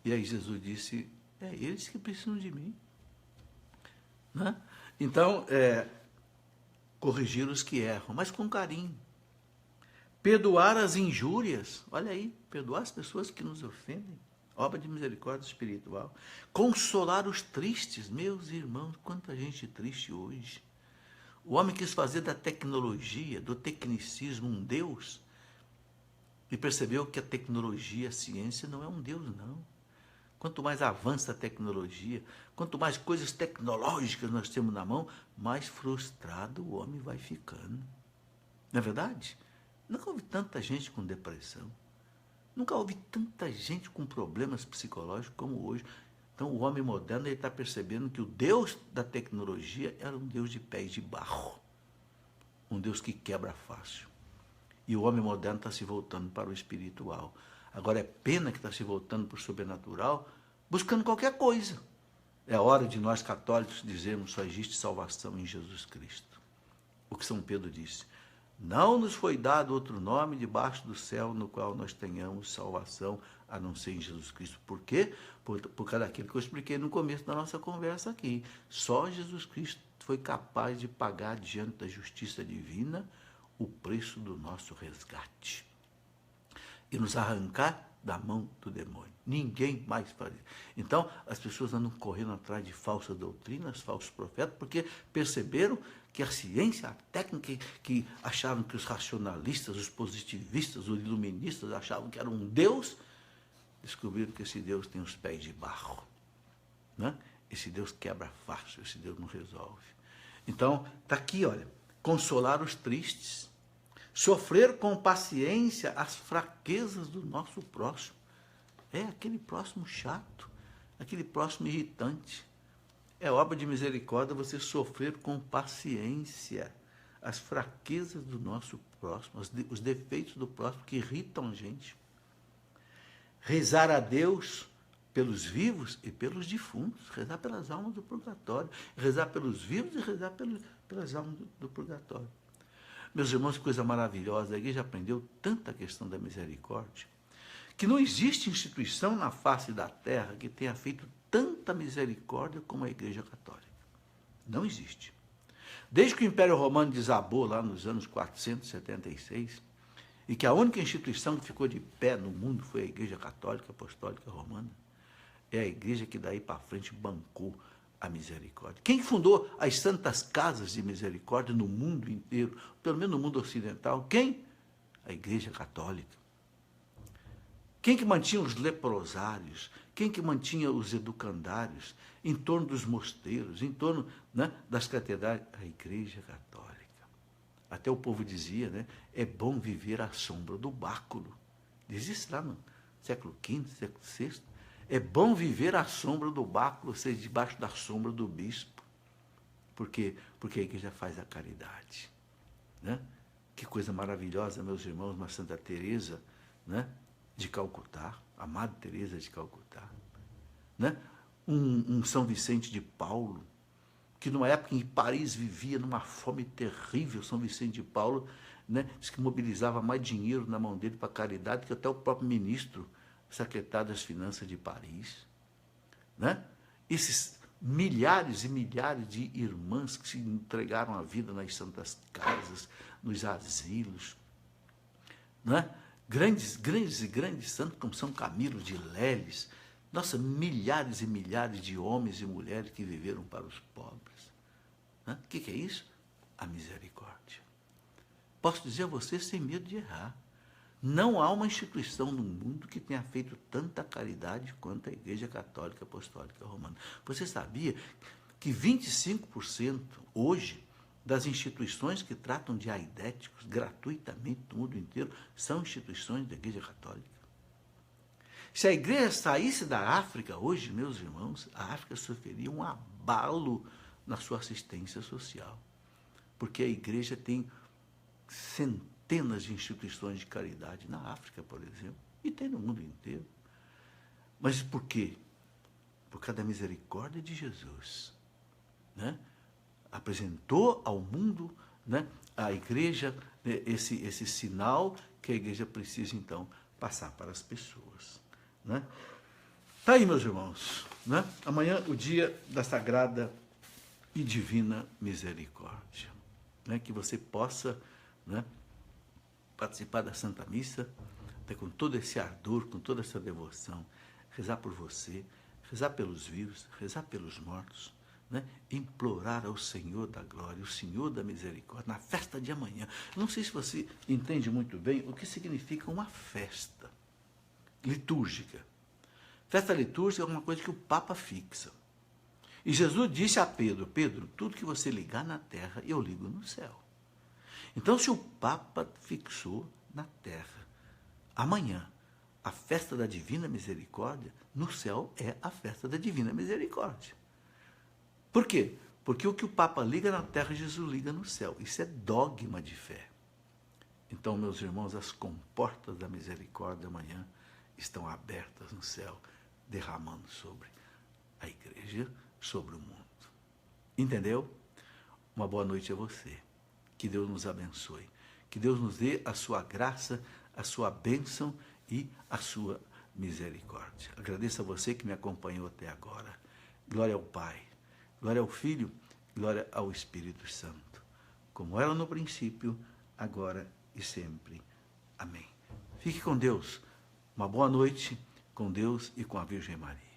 E aí Jesus disse, é eles que precisam de mim. Né? Então, corrigir os que erram, mas com carinho. Perdoar as injúrias, olha aí, perdoar as pessoas que nos ofendem, obra de misericórdia espiritual. Consolar os tristes, meus irmãos, quanta gente triste hoje. O homem quis fazer da tecnologia, do tecnicismo, um Deus, e percebeu que a tecnologia, a ciência, não é um Deus, não. Quanto mais avança a tecnologia, quanto mais coisas tecnológicas nós temos na mão, mais frustrado o homem vai ficando. Não é verdade? Nunca houve tanta gente com depressão. Nunca houve tanta gente com problemas psicológicos como hoje. Então, o homem moderno está percebendo que o Deus da tecnologia era um Deus de pés de barro. Um Deus que quebra fácil. E o homem moderno está se voltando para o espiritual. Agora, é pena que está se voltando para o sobrenatural, buscando qualquer coisa. É hora de nós católicos dizermos só existe salvação em Jesus Cristo. O que São Pedro disse. Não nos foi dado outro nome debaixo do céu no qual nós tenhamos salvação, a não ser em Jesus Cristo. Por quê? Por causa daquilo que eu expliquei no começo da nossa conversa aqui. Só Jesus Cristo foi capaz de pagar diante da justiça divina o preço do nosso resgate. E nos arrancar da mão do demônio. Ninguém mais faz isso. Então, as pessoas andam correndo atrás de falsas doutrinas, falsos profetas, porque perceberam que a ciência, a técnica, que achavam que os racionalistas, os positivistas, os iluministas achavam que era um Deus, descobriram que esse Deus tem os pés de barro, né? Esse Deus quebra fácil, esse Deus não resolve. Então, está aqui, olha, consolar os tristes, sofrer com paciência as fraquezas do nosso próximo. É aquele próximo chato, aquele próximo irritante. É obra de misericórdia você sofrer com paciência as fraquezas do nosso próximo, os defeitos do próximo que irritam a gente. Rezar a Deus pelos vivos e pelos defuntos, rezar pelas almas do purgatório, rezar pelos vivos e rezar pelas almas do purgatório. Meus irmãos, que coisa maravilhosa, a igreja aprendeu tanta questão da misericórdia, que não existe instituição na face da terra que tenha feito tanta misericórdia como a Igreja Católica. Não existe. Desde que o Império Romano desabou lá nos anos 476, e que a única instituição que ficou de pé no mundo foi a Igreja Católica Apostólica Romana, é a igreja que daí para frente bancou a misericórdia. Quem fundou as santas casas de misericórdia no mundo inteiro, pelo menos no mundo ocidental? Quem? A Igreja Católica. Quem que mantinha os leprosários? Quem que mantinha os educandários em torno dos mosteiros, em torno, né, das catedrais? A Igreja Católica. Até o povo dizia, né, é bom viver à sombra do báculo. Diz isso lá no século V, século VI. É bom viver à sombra do báculo, ou seja, debaixo da sombra do bispo. Por quê? Porque a igreja faz a caridade. Né? Que coisa maravilhosa, meus irmãos, uma Santa Teresa, né, de Calcutá, a amada Teresa de Calcutá. Né? Um São Vicente de Paulo, que numa época em que Paris vivia numa fome terrível, São Vicente de Paulo, né, diz que mobilizava mais dinheiro na mão dele para a caridade que até o próprio ministro secretário das Finanças de Paris. Né? Esses milhares e milhares de irmãs que se entregaram a vida nas santas casas, nos asilos. Né? Grandes e grandes santos, como São Camilo de Leles. Nossa, milhares e milhares de homens e mulheres que viveram para os pobres. Né? O que é isso? A misericórdia. Posso dizer a você sem medo de errar. Não há uma instituição no mundo que tenha feito tanta caridade quanto a Igreja Católica Apostólica Romana. Você sabia que 25% hoje das instituições que tratam de aidéticos gratuitamente no mundo inteiro são instituições da Igreja Católica? Se a igreja saísse da África hoje, meus irmãos, a África sofreria um abalo na sua assistência social. Porque a igreja tem centenas de instituições de caridade na África, por exemplo, e tem no mundo inteiro. Mas por quê? Por causa da misericórdia de Jesus. Né? Apresentou ao mundo, né, a igreja, né, esse sinal que a igreja precisa, então, passar para as pessoas. Né? Tá aí, meus irmãos. Né? Amanhã, o dia da Sagrada e Divina Misericórdia. Né? Que você possa, né, participar da Santa Missa, né, com todo esse ardor, com toda essa devoção, rezar por você, rezar pelos vivos, rezar pelos mortos, né, implorar ao Senhor da glória, o Senhor da misericórdia, na festa de amanhã. Não sei se você entende muito bem o que significa uma festa litúrgica. Festa litúrgica é uma coisa que o Papa fixa. E Jesus disse a Pedro, Pedro, tudo que você ligar na terra, eu ligo no céu. Então, se o Papa fixou na terra, amanhã, a festa da Divina Misericórdia, no céu é a festa da Divina Misericórdia. Por quê? Porque o que o Papa liga na terra, Jesus liga no céu. Isso é dogma de fé. Então, meus irmãos, as comportas da misericórdia amanhã estão abertas no céu, derramando sobre a igreja, sobre o mundo. Entendeu? Uma boa noite a você. Que Deus nos abençoe. Que Deus nos dê a sua graça, a sua bênção e a sua misericórdia. Agradeço a você que me acompanhou até agora. Glória ao Pai, glória ao Filho, glória ao Espírito Santo. Como era no princípio, agora e sempre. Amém. Fique com Deus. Uma boa noite com Deus e com a Virgem Maria.